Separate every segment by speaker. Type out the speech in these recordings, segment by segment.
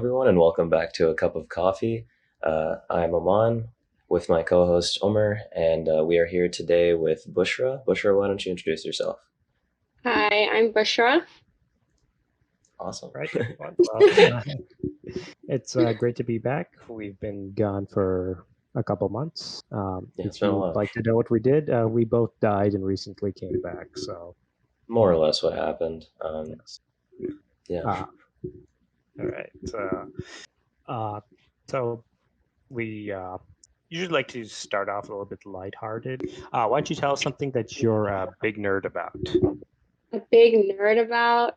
Speaker 1: everyone, and welcome back to A Cup of Coffee. I'm Aman with my co host Umar, and we are here today with Bushra. Bushra, why don't you introduce yourself?
Speaker 2: Hi, I'm Bushra.
Speaker 1: Awesome.
Speaker 3: Right. Well, it's great to be back. We've been gone for a couple months.
Speaker 1: Yeah, it's
Speaker 3: If
Speaker 1: been a
Speaker 3: you'd
Speaker 1: while.
Speaker 3: like to know what we did, we both died and recently came back. So,
Speaker 1: More or less what happened.
Speaker 3: yes.
Speaker 1: Yeah,
Speaker 3: Uh, all right. Uh, so we usually like to start off a little bit lighthearted. Why don't you tell us something that you're a big nerd about?
Speaker 2: A big nerd about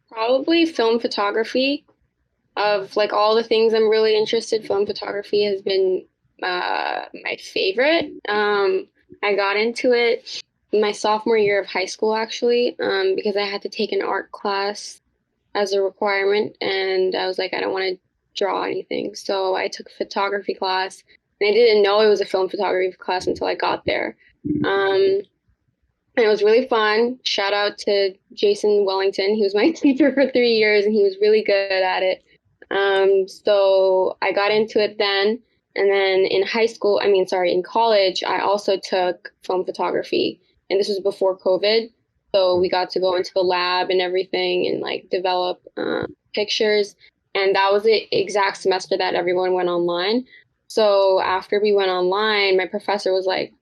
Speaker 2: probably film photography. Of like all the things I'm really interested, film photography has been my favorite. I got into it my sophomore year of high school actually, because I had to take an art class as a requirement, and I was like, I don't want to draw anything, so I took a photography class, and I didn't know it was a film photography class until I got there. Um, And it was really fun. Shout out to Jason Wellington. He was my teacher for 3 years and he was really good at it. So I got into it then. And then in high school, in college, I also took film photography. And this was before COVID. So we got to go into the lab and everything and like develop pictures. And that was the exact semester that everyone went online. So after we went online, my professor was like,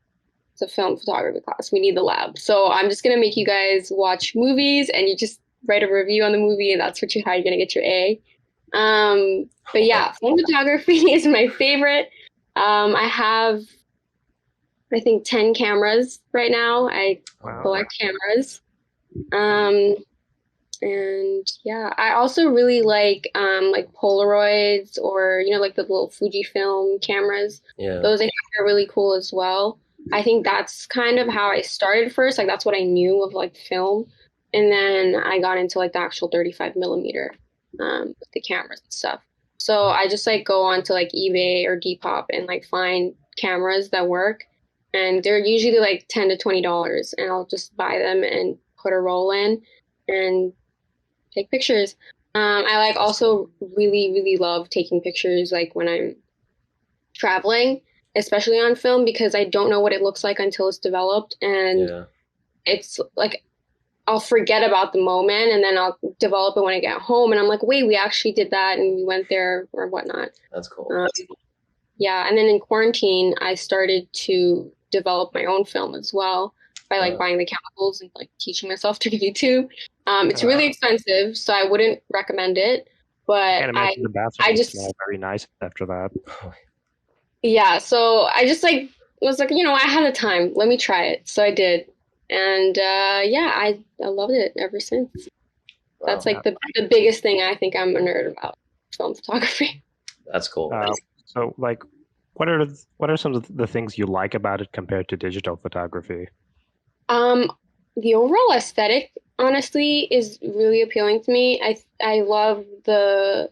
Speaker 2: it's a film photography class. We need the lab. So I'm just gonna make you guys watch movies and you just write a review on the movie and that's how you're gonna get your A. But yeah, film photography is my favorite. I have I think 10 cameras right now. I
Speaker 3: Wow.
Speaker 2: collect cameras. Um, and yeah, I also really like Polaroids or like the little Fujifilm cameras.
Speaker 1: yeah,
Speaker 2: Those I think are really cool as well. I think that's kind of how I started first. Like that's what I knew of like film. And then I got into like the actual 35 millimeter with the cameras and stuff. So I just like go on to like eBay or Depop and like find cameras that work. And they're usually like $10 to $20. And I'll just buy them and put a roll in and take pictures. I like also really, really love taking pictures like when I'm traveling, especially on film, because I don't know what it looks like until it's developed. And
Speaker 1: yeah,
Speaker 2: it's like I'll forget about the moment and then I'll develop it when I get home. And I'm like, wait, we actually did that and we went there or whatnot.
Speaker 1: that's cool.
Speaker 2: Um, yeah. And then in quarantine, I started to develop my own film as well by like
Speaker 1: Uh,
Speaker 2: buying the chemicals and like teaching myself through YouTube. It's
Speaker 3: Wow.
Speaker 2: really expensive, so I wouldn't recommend it.
Speaker 3: I
Speaker 2: But
Speaker 3: can't imagine the bathroom
Speaker 2: I
Speaker 3: would smell
Speaker 2: just,
Speaker 3: very nice after that.
Speaker 2: yeah. So I just like was like, I had the time. Let me try it. So I did, and yeah, I loved it ever since. That's
Speaker 1: wow,
Speaker 3: Yeah.
Speaker 2: like the biggest thing I think I'm a nerd about film photography.
Speaker 1: that's cool.
Speaker 3: So, like, what are some of the things you like about it compared to digital photography?
Speaker 2: Um, the overall aesthetic, honestly, is really appealing to me. I love the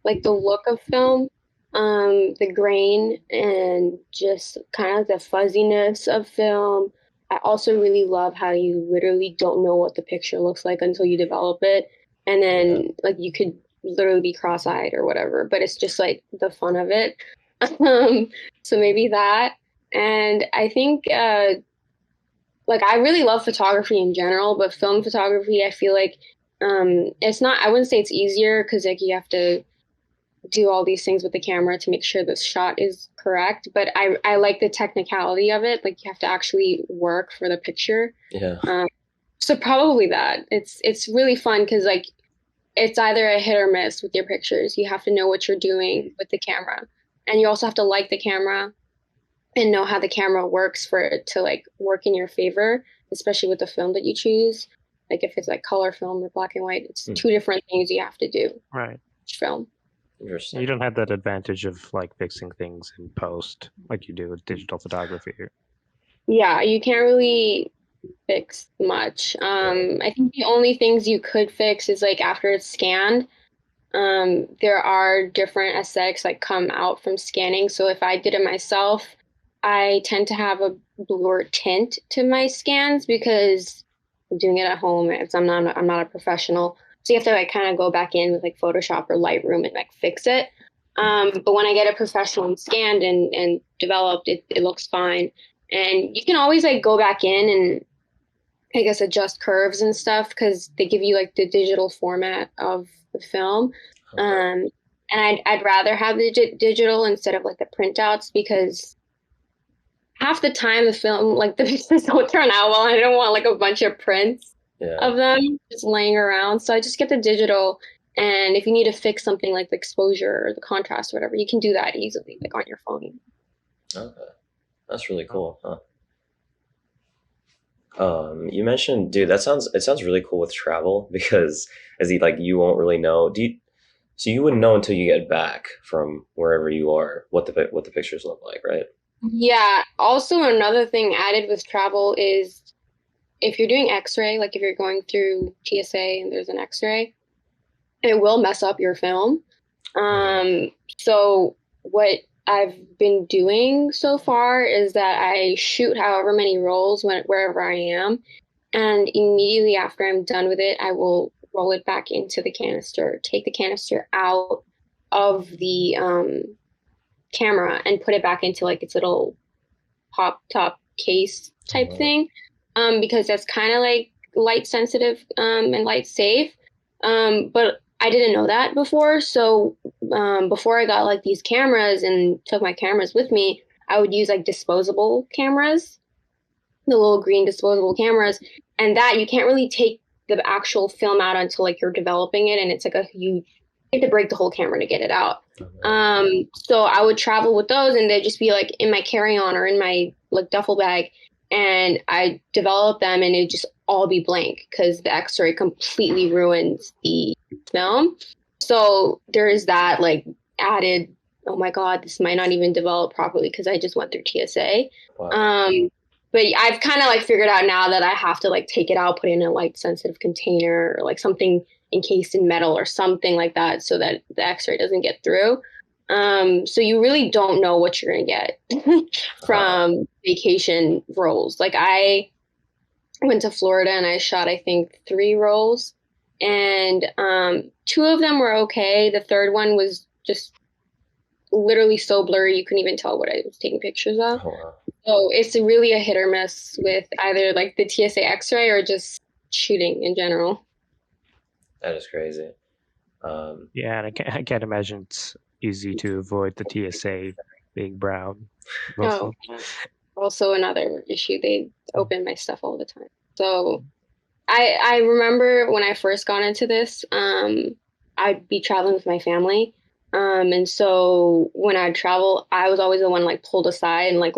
Speaker 2: look of film, the grain, and just kind of the fuzziness of film. I also really love how you literally don't know what the picture looks like until you develop it, and
Speaker 1: Yeah,
Speaker 2: then like you could literally be cross-eyed or whatever, but it's just like the fun of it. Um, so maybe that, and I think like I really love photography in general, but film photography, I feel like it's not. I wouldn't say it's easier because like you have to do all these things with the camera to make sure the shot is correct. But I like the technicality of it. Like you have to actually work for the picture.
Speaker 1: yeah,
Speaker 2: Um, so probably that. It's really fun because like it's either a hit or miss with your pictures. You have to know what you're doing with the camera, and you also have to like the camera and know how the camera works for it to like work in your favor, especially with the film that you choose. Like if it's like color film or black and white, it's
Speaker 1: Hmm,
Speaker 2: two different things you have to do
Speaker 3: Right.
Speaker 2: each film.
Speaker 3: You
Speaker 1: interesting.
Speaker 3: don't have that advantage of like fixing things in post like you do with digital photography.
Speaker 2: Yeah, you can't really fix much.
Speaker 1: Yeah,
Speaker 2: I think the only things you could fix is like after it's scanned, there are different aesthetics like come out from scanning. So if I did it myself, I tend to have a bluer tint to my scans because I'm doing it at home. I'm not a professional. So you have to like kind of go back in with like Photoshop or Lightroom and like fix it. But when I get it professional and scanned and developed, it looks fine. And you can always like go back in and I guess adjust curves and stuff because they give you like the digital format of the film.
Speaker 1: Okay.
Speaker 2: And I'd rather have the digital instead of like the printouts because half the time the film like the pictures don't turn out well. I don't want like a bunch of prints
Speaker 1: Yeah.
Speaker 2: of them just laying around. So I just get the digital. And if you need to fix something like the exposure or the contrast or whatever, you can do that easily, like on your phone.
Speaker 1: Okay. That's really cool. Huh? You mentioned, dude, it sounds really cool with travel because you won't really know. So you wouldn't know until you get back from wherever you are what the pictures look like, right?
Speaker 2: Yeah. Also, another thing added with travel is if you're doing X-ray, like if you're going through TSA and there's an X-ray, it will mess up your film. So what I've been doing so far is that I shoot however many rolls wherever I am, and immediately after I'm done with it, I will roll it back into the canister, take the canister out of the camera and put it back into like its little pop top case type thing, because that's kind of like light sensitive and light safe. But I didn't know that before. So before I got like these cameras and took my cameras with me, I would use like disposable cameras, the little green disposable cameras. And that you can't really take the actual film out until like you're developing it. And it's like you have to break the whole camera to get it out. So I would travel with those and they'd just be like in my carry-on or in my like duffel bag. And I developed them and it'd just all be blank because the X-ray completely ruins the film. So there is that like added, oh my God, this might not even develop properly because I just went through TSA.
Speaker 1: Wow.
Speaker 2: But I've kind of like figured out now that I have to like take it out, put it in a light sensitive container or like something encased in metal or something like that so that the X-ray doesn't get through. So you really don't know what you're going to get from vacation rolls. Like I went to Florida and I shot, I think 3 rolls and 2 of them were okay. The third one was just literally so blurry. You couldn't even tell what I was taking pictures of.
Speaker 1: Oh, wow.
Speaker 2: So it's really a hit or miss with either like the TSA X-ray or just shooting in general.
Speaker 1: That is crazy.
Speaker 3: Yeah, and I can't imagine it's easy to avoid the TSA being brown.
Speaker 2: Oh, also another issue. They open my stuff all the time. So I remember when I first got into this, I'd be traveling with my family. And so when I'd travel, I was always the one like pulled aside and like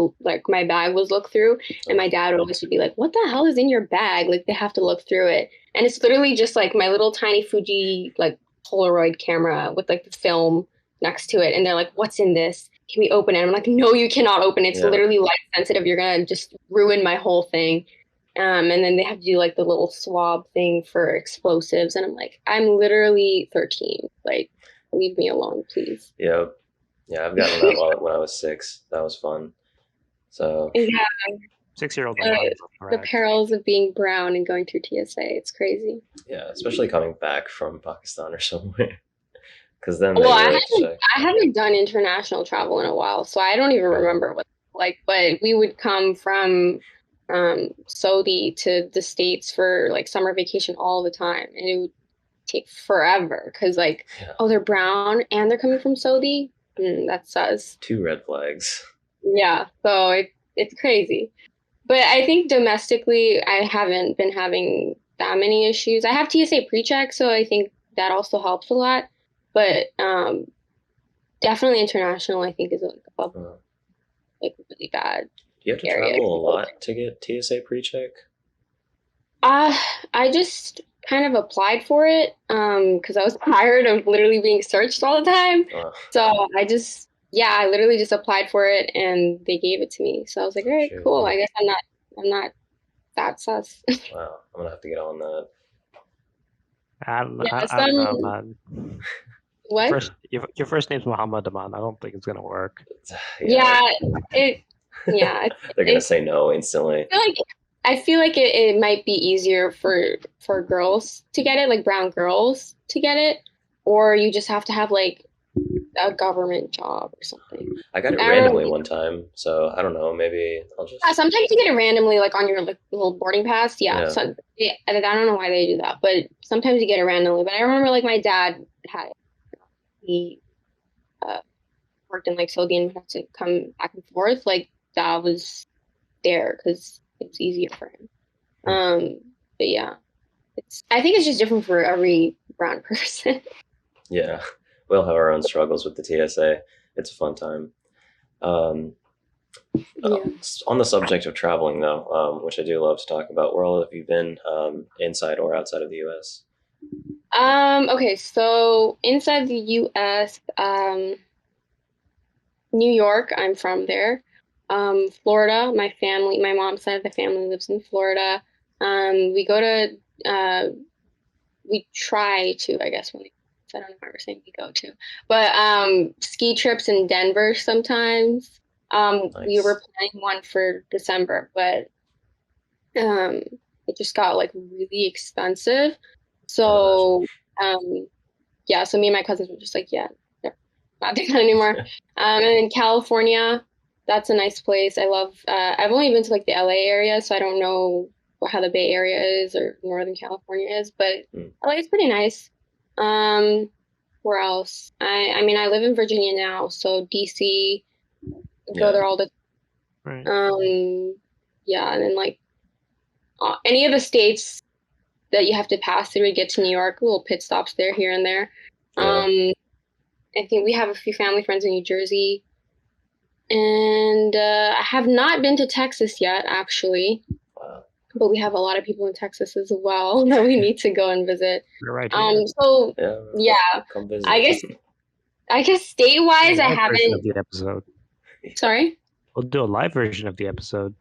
Speaker 2: my bag was looked through. And my dad would always be like, "What the hell is in your bag?" Like they have to look through it. And it's literally just like my little tiny Fuji like Polaroid camera with like the film next to it. And they're like, "What's in this? Can we open it?" And I'm like, "No, you cannot open it. It's literally light sensitive. You're gonna just ruin my whole thing." And then they have to do like the little swab thing for explosives. And I'm like, I'm literally 13. Like, leave me alone, please.
Speaker 1: Yeah. I've gotten that when I was 6. That was fun. So
Speaker 2: yeah,
Speaker 3: 6-year-old.
Speaker 2: The perils of being brown and going through TSA. It's crazy.
Speaker 1: Yeah, especially coming back from Pakistan or somewhere. Because then
Speaker 2: I haven't done international travel in a while, so I don't even remember what like. But we would come from Saudi to the States for like summer vacation all the time, and it would take forever because like, oh, they're brown and they're coming from Saudi. That sus.
Speaker 1: 2 red flags.
Speaker 2: Yeah, so it's crazy. But I think domestically, I haven't been having that many issues. I have TSA pre-check, so I think that also helps a lot. But definitely international, I think, is like really bad.
Speaker 1: Do you have to travel a lot to get TSA pre-check?
Speaker 2: I just kind of applied for it because I was tired of literally being searched all the time. So I literally just applied for it and they gave it to me. So I was like, all right, cool. I guess I'm not that sus.
Speaker 1: Wow, I'm gonna have to get on that.
Speaker 3: I don't know, man.
Speaker 2: What?
Speaker 3: Your first name's Muhammad Amaan. I don't think it's gonna work.
Speaker 2: Yeah,
Speaker 1: they're gonna say no instantly.
Speaker 2: I feel like it might be easier for girls to get it, like brown girls to get it, or you just have to have like a government job or something.
Speaker 1: I got it
Speaker 2: I don't
Speaker 1: randomly
Speaker 2: know.
Speaker 1: one time, so I don't know. Maybe I'll
Speaker 2: Yeah,
Speaker 1: just
Speaker 2: sometimes you get it randomly, like on your like little boarding pass. Yeah,
Speaker 1: yeah.
Speaker 2: so yeah, I don't know why they do that, but sometimes you get it randomly. But I remember like my dad had it. He uh, worked in like Saudi and had to come back and forth. Like that was there because it's easier for him.
Speaker 1: Hmm.
Speaker 2: But yeah, I think it's just different for every brown person.
Speaker 1: Yeah, we all have our own struggles with the TSA. It's a fun time. Um,
Speaker 2: Yeah.
Speaker 1: on the subject of traveling, though, which I do love to talk about, where all have you been, inside or outside of the U.S.?
Speaker 2: Okay, so inside the US, New York, I'm from there. Florida, my mom's side of the family lives in Florida. We go to, we try to, I guess, when I don't know why we're saying we go to, but ski trips in Denver sometimes. We
Speaker 1: Nice.
Speaker 2: were planning one for December, but um, it just got like really expensive.
Speaker 1: I'd imagine.
Speaker 2: So, yeah, so me and my cousins were just like, yeah, no, not doing that anymore. And then California, that's a nice place. I love, I've only been to like the LA area, so I don't know how the Bay Area is or Northern California is, but
Speaker 1: Hmm.
Speaker 2: LA is pretty nice. Um, where else? I mean, I live in Virginia now, so DC, go
Speaker 1: Yeah.
Speaker 2: there all the
Speaker 3: Right.
Speaker 2: yeah, and then like any of the states that you have to pass through to get to New York, little pit stops there, here and there.
Speaker 1: Yeah.
Speaker 2: I think we have a few family friends in New Jersey. And I have not been to Texas yet, actually,
Speaker 1: Wow.
Speaker 2: but we have a lot of people in Texas as well that we need to go and visit.
Speaker 3: We're right here.
Speaker 2: So
Speaker 1: Yeah.
Speaker 2: yeah,
Speaker 1: Come
Speaker 2: I
Speaker 1: visit.
Speaker 2: guess I guess
Speaker 3: Do a
Speaker 2: state-wise, I
Speaker 3: live version of
Speaker 2: haven't.
Speaker 3: the episode.
Speaker 1: Yeah.
Speaker 2: Sorry,
Speaker 3: We'll do a live version of the episode.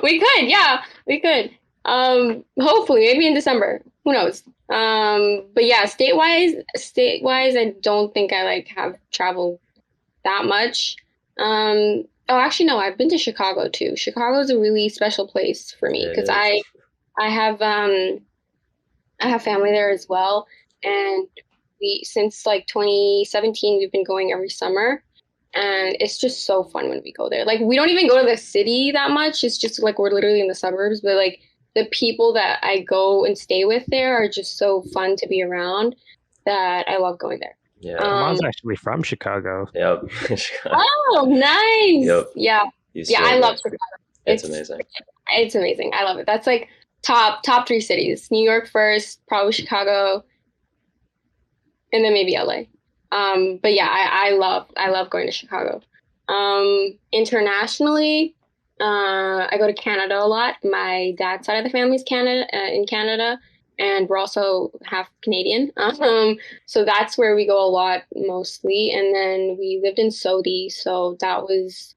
Speaker 2: we could, yeah, we could. Hopefully, maybe in December. Who knows? But yeah, state-wise, I don't think I like have traveled that much. Oh, actually, no, I've been to Chicago too. Chicago is a really special place for me
Speaker 1: It
Speaker 2: because
Speaker 1: is.
Speaker 2: I have I have family there as well, and we since like 2017 we've been going every summer, and it's just so fun when we go there. Like we don't even go to the city that much. It's just like we're literally in the suburbs, but like the people that I go and stay with there are just so fun to be around that I love going there.
Speaker 1: Yeah.
Speaker 2: Um,
Speaker 3: Aman's actually from Chicago.
Speaker 1: Yep.
Speaker 2: Oh, nice.
Speaker 1: Yep.
Speaker 2: Yeah.
Speaker 1: Used
Speaker 2: Yeah,
Speaker 1: to
Speaker 2: I
Speaker 1: live
Speaker 2: love
Speaker 1: there.
Speaker 2: Chicago.
Speaker 1: It's
Speaker 2: It's
Speaker 1: amazing.
Speaker 2: it's amazing. I love it. That's like top three cities. New York first, probably Chicago, and then maybe LA. But yeah, I love going to Chicago. Internationally, I go to Canada a lot. My dad's side of the family's Canada in Canada, and we're also half Canadian. So that's where we go a lot mostly. And then we lived in Saudi, so that was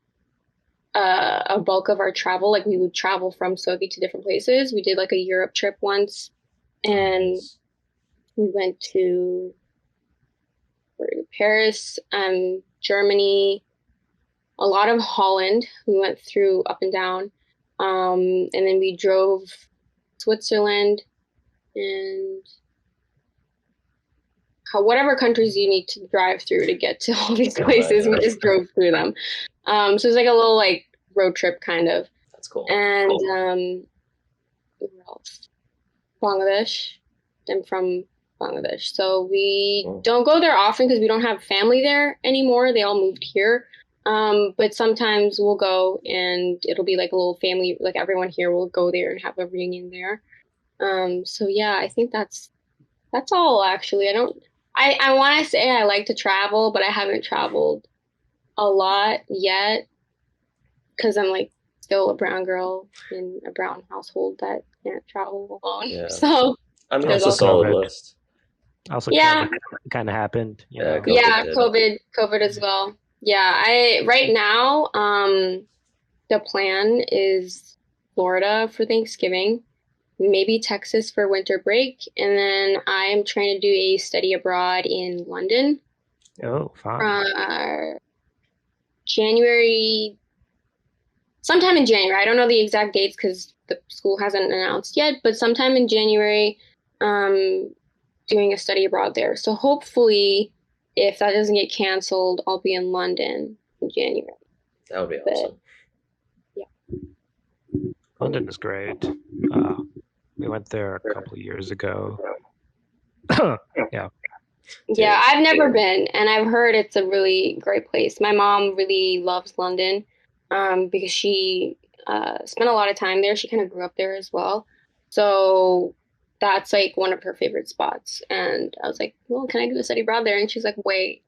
Speaker 2: a bulk of our travel. Like we would travel from Saudi to different places. We did like a Europe trip once,
Speaker 1: Oh,
Speaker 2: and
Speaker 1: nice.
Speaker 2: we went to Paris, Germany, a lot of Holland. We went through up and down. And then we drove Switzerland and whatever countries you need to drive through to get to all these
Speaker 1: Can
Speaker 2: places, we
Speaker 1: imagine.
Speaker 2: just drove through them. So it's like a little like road trip kind of.
Speaker 1: That's cool.
Speaker 2: And where else? Bangladesh. I'm from Bangladesh. So we
Speaker 1: Cool.
Speaker 2: don't go there often because we don't have family there anymore. They all moved here. But sometimes we'll go and it'll be like a little family, like everyone here will go there and have a reunion there. So yeah, I think that's all actually. I want to say I like to travel, but I haven't traveled a lot yet because I'm like still a brown girl in a brown household that can't travel alone.
Speaker 1: Yeah.
Speaker 2: So
Speaker 1: I mean,
Speaker 2: there's
Speaker 1: it's a
Speaker 3: Also
Speaker 2: also
Speaker 1: solid
Speaker 3: COVID.
Speaker 1: list.
Speaker 3: Also,
Speaker 2: yeah,
Speaker 3: COVID kind of happened. You
Speaker 1: Yeah,
Speaker 3: know.
Speaker 1: COVID
Speaker 2: yeah,
Speaker 1: did.
Speaker 2: COVID as well. Yeah, I right now, the plan is Florida for Thanksgiving, maybe Texas for winter break, and then I'm trying to do a study abroad in London,
Speaker 3: Oh, fun.
Speaker 2: uh, January sometime in January. I don't know the exact dates because the school hasn't announced yet, but sometime in January, doing a study abroad there. So hopefully, if that doesn't get canceled, I'll be in London in January.
Speaker 1: That would be
Speaker 2: But
Speaker 1: awesome.
Speaker 3: London is great. We went there a couple of years ago. Yeah.
Speaker 2: yeah, I've never been, and I've heard it's a really great place. My mom really loves London, because she spent a lot of time there. She kind of grew up there as well. So that's like one of her favorite spots. And I was like, well, can I do a study abroad there? And she's like, wait,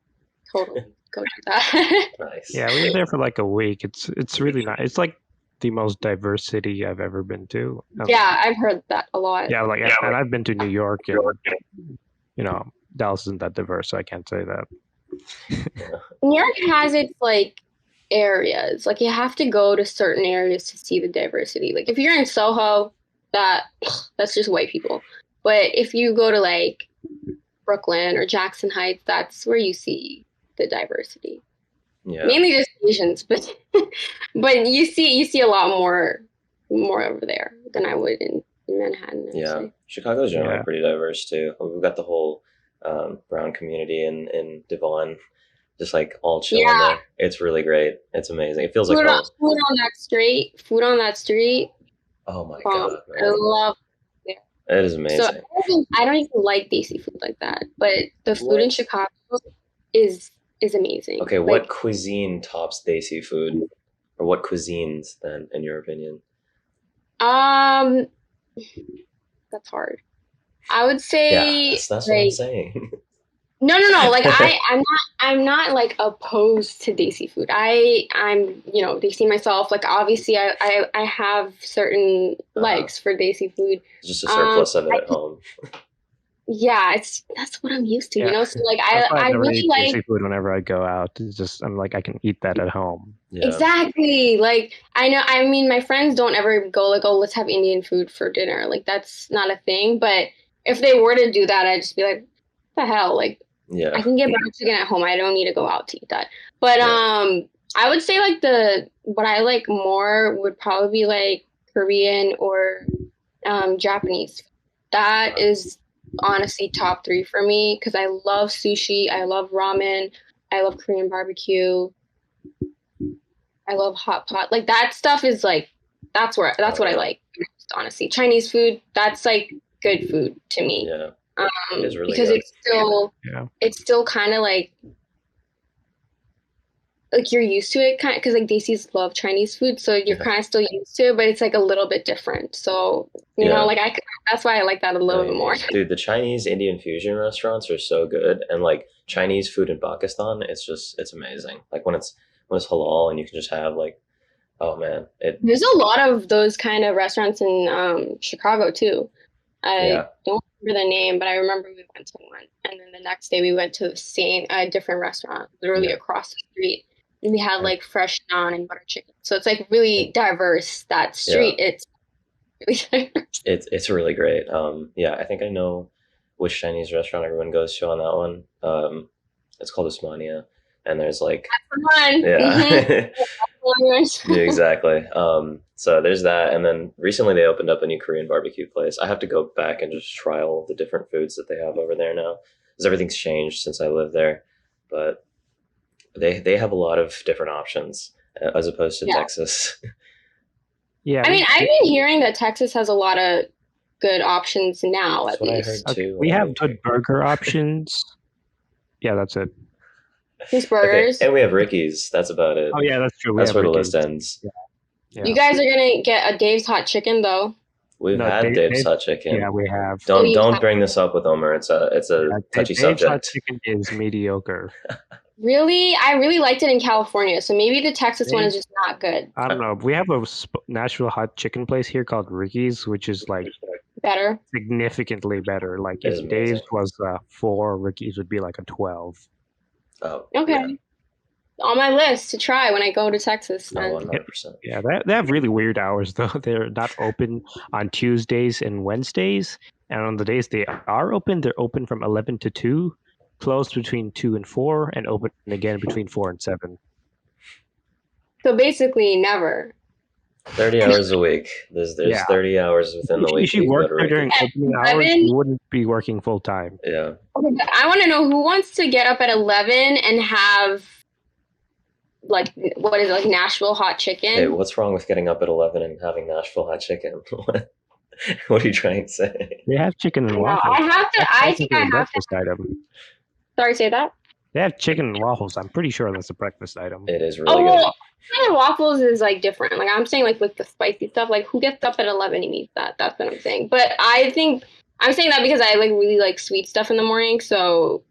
Speaker 2: totally go do that.
Speaker 1: Nice.
Speaker 3: Yeah, we were there for like a week. It's really nice. It's like the most diverse city I've ever been to.
Speaker 2: Yeah, I've heard that a lot.
Speaker 3: Yeah, like and I've been to New York, and you know, Dallas isn't that diverse, so I can't say that.
Speaker 2: New York has its like areas. Like you have to go to certain areas to see the diversity. Like if you're in Soho, that's just white people. But if you go to like Brooklyn or Jackson Heights, that's where you see the diversity.
Speaker 1: Yeah.
Speaker 2: Mainly just Asians, but but you see a lot more over there than I would in Manhattan. I'd
Speaker 1: Yeah.
Speaker 2: say.
Speaker 1: Chicago's generally
Speaker 3: Yeah.
Speaker 1: pretty diverse too. We've got the whole brown community in Devon, just like all chilling
Speaker 2: Yeah.
Speaker 1: there. It's really great. It's amazing. It feels
Speaker 2: Food
Speaker 1: like
Speaker 2: on,
Speaker 1: home.
Speaker 2: food on that street. Food on that street.
Speaker 1: Oh my
Speaker 2: Bomb.
Speaker 1: god,
Speaker 2: I
Speaker 1: man.
Speaker 2: love.
Speaker 1: It is
Speaker 2: So
Speaker 1: amazing.
Speaker 2: I don't even like Desi food like that, but the food in
Speaker 1: What?
Speaker 2: Chicago is amazing.
Speaker 1: Okay,
Speaker 2: Like,
Speaker 1: what cuisine tops Desi food? Or what cuisines then, in your opinion?
Speaker 2: that's hard. I would
Speaker 1: Yeah,
Speaker 2: say
Speaker 1: that's what I'm
Speaker 2: like
Speaker 1: saying.
Speaker 2: no. Like I'm not like opposed to Desi food. I'm Desi myself. Like obviously I have certain likes for Desi food.
Speaker 1: Just a surplus of it at home.
Speaker 2: Yeah, that's what I'm used to,
Speaker 3: Yeah.
Speaker 2: So like
Speaker 3: That's why I
Speaker 2: I
Speaker 3: never
Speaker 2: really
Speaker 3: eat
Speaker 2: like
Speaker 3: seafood whenever I go out. It's just I'm like I can eat that at home.
Speaker 1: Yeah.
Speaker 2: exactly. Like I mean my friends don't ever go like, oh, let's have Indian food for dinner. Like that's not a thing. But if they were to do that, I'd just be like, what the hell? Like I
Speaker 1: Yeah.
Speaker 2: can get butter chicken at home. I don't need to go out to eat that. But
Speaker 1: Yeah.
Speaker 2: I would say like what I like more would probably be like Korean or Japanese. That is honestly top 3 for me because I love sushi, I love ramen, I love Korean barbecue, I love hot pot. Like that stuff is like that's what I like. Honestly, Chinese food, that's like good food to me.
Speaker 1: Yeah. It is really
Speaker 2: Because
Speaker 1: good.
Speaker 2: it's still kind of like you're used to it kind because like Desi's love Chinese food, so you're kind of still used to it, but it's like a little bit different. So you know, like that's why I like that a little bit more.
Speaker 1: Dude, the Chinese Indian fusion restaurants are so good, and like Chinese food in Pakistan, it's amazing. Like when it's halal and you can just have like, oh man,
Speaker 2: There's a lot of those kind of restaurants in Chicago too. I don't remember the name, but I remember we went to one, and then the next day we went to a different restaurant, literally across the street. And we had like fresh naan and butter chicken. So it's like really diverse. That street, it's really diverse.
Speaker 1: It's really great. I think I know which Chinese restaurant everyone goes to on that one. It's called Usmania, and there's like yeah, exactly. So there's that, and then recently they opened up a new Korean barbecue place. I have to go back and just try all the different foods that they have over there now, because everything's changed since I lived there, but. They have a lot of different options as opposed to Texas.
Speaker 3: Yeah,
Speaker 2: I mean, I've been hearing that Texas has a lot of good options now.
Speaker 1: That's
Speaker 2: at
Speaker 1: what
Speaker 2: least.
Speaker 1: I heard too.
Speaker 3: We have good burger options. Yeah, that's it.
Speaker 2: Who's burgers?
Speaker 1: Okay. And we have Ricky's. That's about it.
Speaker 3: Oh yeah, that's true.
Speaker 1: That's where the list ends.
Speaker 3: Yeah.
Speaker 2: You guys are gonna get a Dave's hot chicken though.
Speaker 1: We've had Dave's hot chicken.
Speaker 3: Yeah, we have.
Speaker 1: Don't bring this up with Omar. It's a touchy
Speaker 3: Dave's
Speaker 1: subject.
Speaker 3: hot chicken is mediocre.
Speaker 2: Really? I really liked it in California, so maybe the Texas one is just not good.
Speaker 3: I don't know. We have a Nashville hot chicken place here called Ricky's, which is like
Speaker 2: better,
Speaker 3: significantly better. Like if Dave's was 4, Ricky's would be like a 12.
Speaker 1: Oh,
Speaker 2: okay. On my list to try when I go to Texas.
Speaker 1: 100%.
Speaker 3: Yeah, they have really weird hours though. They're not open on Tuesdays and Wednesdays, and on the days they are open, they're open from 11 to 2. Closed between 2 and 4, and open again between 4 and 7.
Speaker 2: So basically, never.
Speaker 1: 30 hours a week. There's
Speaker 3: Yeah.
Speaker 1: 30 hours within the week.
Speaker 3: If you
Speaker 1: You've
Speaker 3: work
Speaker 1: got to
Speaker 3: there
Speaker 1: rate
Speaker 3: during
Speaker 1: it.
Speaker 3: opening hours,
Speaker 2: 11?
Speaker 3: you wouldn't be working full time.
Speaker 1: Yeah.
Speaker 2: Okay, but I want to know who wants to get up at 11 and have like what is it, like Nashville hot chicken?
Speaker 1: Hey, what's wrong with getting up at 11 and having Nashville hot chicken? What are you trying to say?
Speaker 3: They have chicken and
Speaker 2: No,
Speaker 3: waffles.
Speaker 2: I have to.
Speaker 3: That's
Speaker 2: I think
Speaker 3: technically
Speaker 2: I
Speaker 3: a
Speaker 2: have to.
Speaker 3: breakfast item.
Speaker 2: Sorry, say that.
Speaker 3: They have chicken and waffles. I'm pretty sure that's a breakfast item.
Speaker 1: It is
Speaker 2: Oh
Speaker 1: really good.
Speaker 2: well, chicken and waffles is like different. Like I'm saying, like with the spicy stuff, like who gets up at 11 and eats that? That's what I'm saying. But I think I'm saying that because I like really like sweet stuff in the morning. So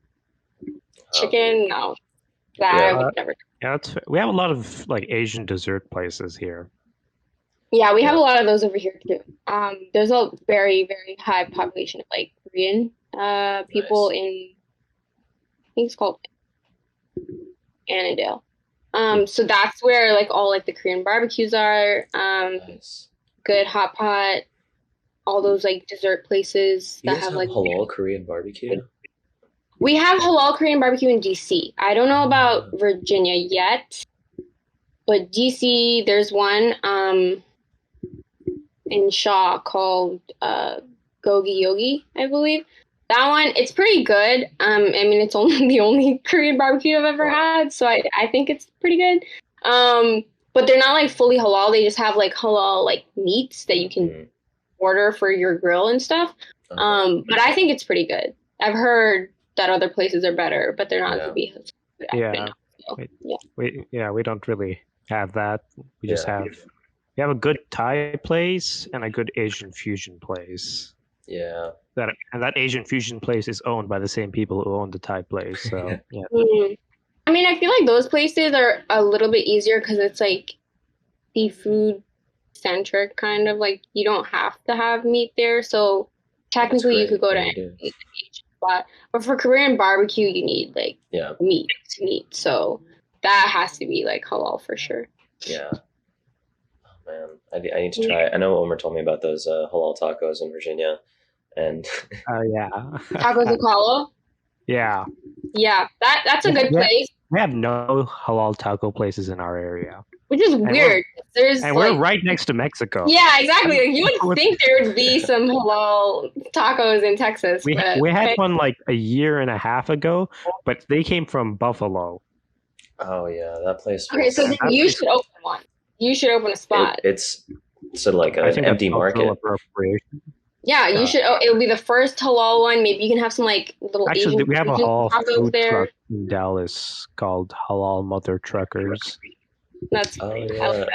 Speaker 2: chicken, no, that I
Speaker 1: Yeah.
Speaker 2: would never.
Speaker 3: Yeah, we have a lot of like Asian dessert places here.
Speaker 2: Yeah, we have
Speaker 1: Yeah.
Speaker 2: a lot of those over here too. There's a very, very high population of like Korean people
Speaker 1: Nice.
Speaker 2: in, I think it's called Annandale. So that's where like all like the Korean barbecues are.
Speaker 1: Nice.
Speaker 2: Good hot pot, all those like dessert places
Speaker 1: You
Speaker 2: that
Speaker 1: guys
Speaker 2: have
Speaker 1: have
Speaker 2: like.
Speaker 1: halal Korean barbecue?
Speaker 2: We have halal Korean barbecue in DC. I don't know about Virginia yet, but DC there's one in Shaw called Gogi Yogi, I believe. That one, it's pretty good. I mean, it's only the only Korean barbecue I've ever had, so I think it's pretty good. But they're not like fully halal. They just have like halal like meats that you can order for your grill and stuff. But I think it's pretty good. I've heard that other places are better, but they're not to be.
Speaker 3: Yeah.
Speaker 2: So,
Speaker 3: We don't really have that. We just have a good Thai place and a good Asian fusion place.
Speaker 1: Yeah.
Speaker 3: That Asian fusion place is owned by the same people who own the Thai place. So yeah.
Speaker 2: I mean, I feel like those places are a little bit easier because it's like seafood centric, kind of like you don't have to have meat there. So technically, you could go to any Asian spot. But for Korean barbecue, you need like meat. So that has to be like halal for sure.
Speaker 1: Yeah. Man, I need to try. I know Omar told me about those halal tacos in Virginia, and
Speaker 3: yeah,
Speaker 2: Tacos de Calo.
Speaker 3: Yeah,
Speaker 2: that's a good place.
Speaker 3: We have no halal taco places in our area,
Speaker 2: which is weird.
Speaker 3: We're right next to Mexico.
Speaker 2: Yeah, exactly. Like, you would think there would be some halal tacos in Texas.
Speaker 3: We had one like a year and a half ago, but they came from Buffalo.
Speaker 1: Oh yeah, that place.
Speaker 2: Okay, so then you should open one. You should open a spot.
Speaker 1: It's like an empty market.
Speaker 2: Yeah, you should. It would be the first halal one. Maybe you can have some like little.
Speaker 3: Actually,
Speaker 2: Asian
Speaker 3: we have a halal food
Speaker 2: there.
Speaker 3: truck in Dallas called Halal Mother Truckers.
Speaker 2: That's
Speaker 1: yeah.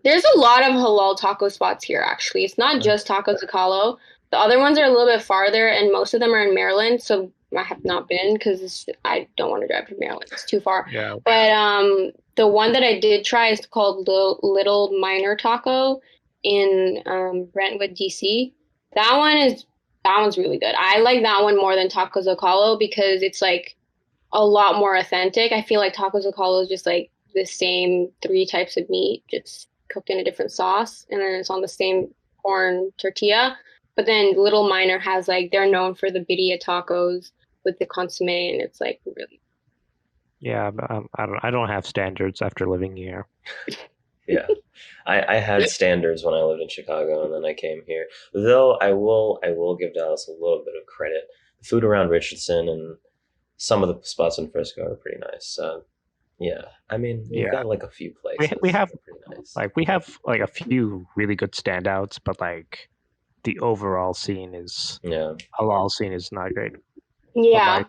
Speaker 2: There's a lot of halal taco spots here. Actually, it's not just Tacos de Calo. The other ones are a little bit farther, and most of them are in Maryland. So I have not been because I don't want to drive to Maryland. It's too far.
Speaker 3: Yeah.
Speaker 2: But the one that I did try is called Little Minor Taco in Brentwood, DC. That one's really good. I like that one more than Tacos de Calo because it's like a lot more authentic. I feel like Tacos de Calo is just like the same 3 types of meat, just cooked in a different sauce, and then it's on the same corn tortilla. But then Little Minor has like, they're known for the birria tacos with the consomme, and it's like really.
Speaker 3: Yeah, but I don't have standards after living here.
Speaker 1: Yeah, I had standards when I lived in Chicago, and then I came here. Though I will give Dallas a little bit of credit. The food around Richardson and some of the spots in Frisco are pretty nice. Yeah, I mean, we've got like a few places.
Speaker 3: We have
Speaker 1: pretty nice.
Speaker 3: we have like a few really good standouts, but like the overall scene is halal scene is not great.
Speaker 2: Yeah,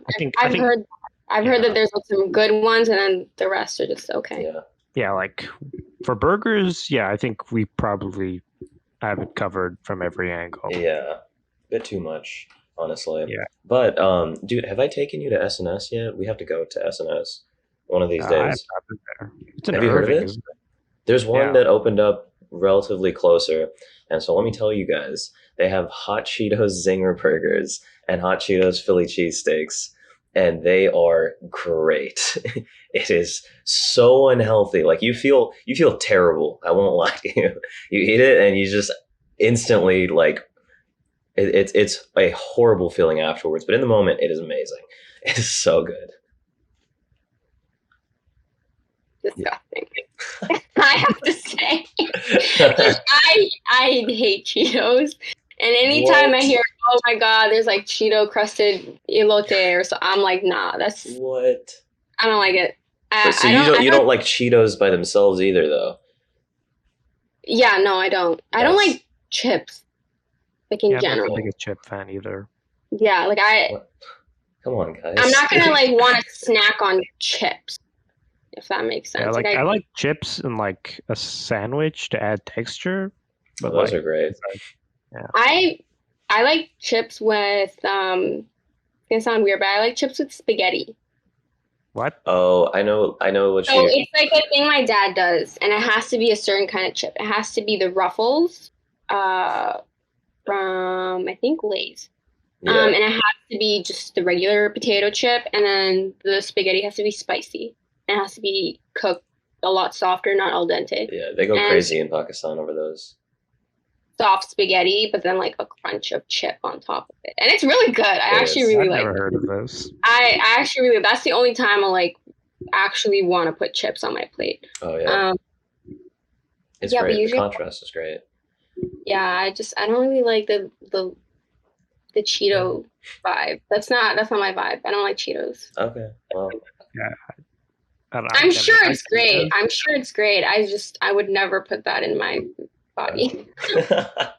Speaker 2: I've heard that there's some good ones, and then the rest are just okay.
Speaker 3: Yeah, like for burgers, I think we probably have it covered from every angle.
Speaker 1: Yeah, a bit too much, honestly.
Speaker 3: Yeah.
Speaker 1: But dude, have I taken you to SNS yet? We have to go to SNS one of these days.
Speaker 3: I have not been there. It's in
Speaker 1: Have you heard of it? There's one that opened up relatively closer, and so let me tell you guys, they have Hot Cheetos Zinger burgers and Hot Cheetos Philly cheesesteaks, and they are great. It is so unhealthy. Like you feel terrible. I won't lie to you. You eat it and you just instantly like it's a horrible feeling afterwards. But in the moment, it is amazing. It is so good.
Speaker 2: Disgusting. I have to I hate Cheetos. And anytime I
Speaker 1: What?
Speaker 2: hear, oh my God, there's like Cheeto crusted elote or so, I'm like, nah,
Speaker 1: What?
Speaker 2: I don't like it.
Speaker 1: But so
Speaker 2: I
Speaker 1: you
Speaker 2: don't,
Speaker 1: don't like Cheetos by themselves either, though.
Speaker 2: yeah, no, I don't. I don't
Speaker 1: That's
Speaker 2: like chips, like in
Speaker 3: Yeah, I'm not the
Speaker 2: general.
Speaker 3: biggest chip fan either.
Speaker 2: Yeah, like
Speaker 1: what? Come on,
Speaker 2: I'm
Speaker 1: guys.
Speaker 2: not gonna like want to snack on chips, if that makes
Speaker 3: Yeah,
Speaker 2: sense.
Speaker 3: like I like chips in like a sandwich to add texture, but
Speaker 1: Those
Speaker 3: like
Speaker 1: are great.
Speaker 2: I like chips with it's gonna sound weird, but I like chips with spaghetti.
Speaker 3: what?
Speaker 1: Oh, I know what
Speaker 2: So
Speaker 1: you.
Speaker 2: it's like a thing my dad does, and it has to be a certain kind of chip. It has to be the Ruffles, uh, from I think Lay's.
Speaker 1: Yeah,
Speaker 2: And it has to be just the regular potato chip, and then the spaghetti has to be spicy. It has to be cooked a lot softer, not al dente.
Speaker 1: yeah, they go
Speaker 2: And
Speaker 1: crazy in Pakistan over those.
Speaker 2: soft spaghetti, but then like a crunch of chip on top of it. And it's really good. I
Speaker 1: It
Speaker 2: actually
Speaker 1: is.
Speaker 2: really
Speaker 3: I've
Speaker 2: like
Speaker 3: never heard of those.
Speaker 2: I actually really that's the only time I'll like actually want to put chips on my plate.
Speaker 1: Oh yeah,
Speaker 2: Um
Speaker 1: it's
Speaker 2: yeah, but
Speaker 1: great. The
Speaker 2: usually
Speaker 1: contrast is great.
Speaker 2: yeah, I don't really like the Cheeto vibe. That's not my vibe. I don't like Cheetos.
Speaker 1: Okay, well,
Speaker 2: I'm sure
Speaker 3: I
Speaker 2: it's great. I'm sure it's great. I would never put that in my body.
Speaker 3: I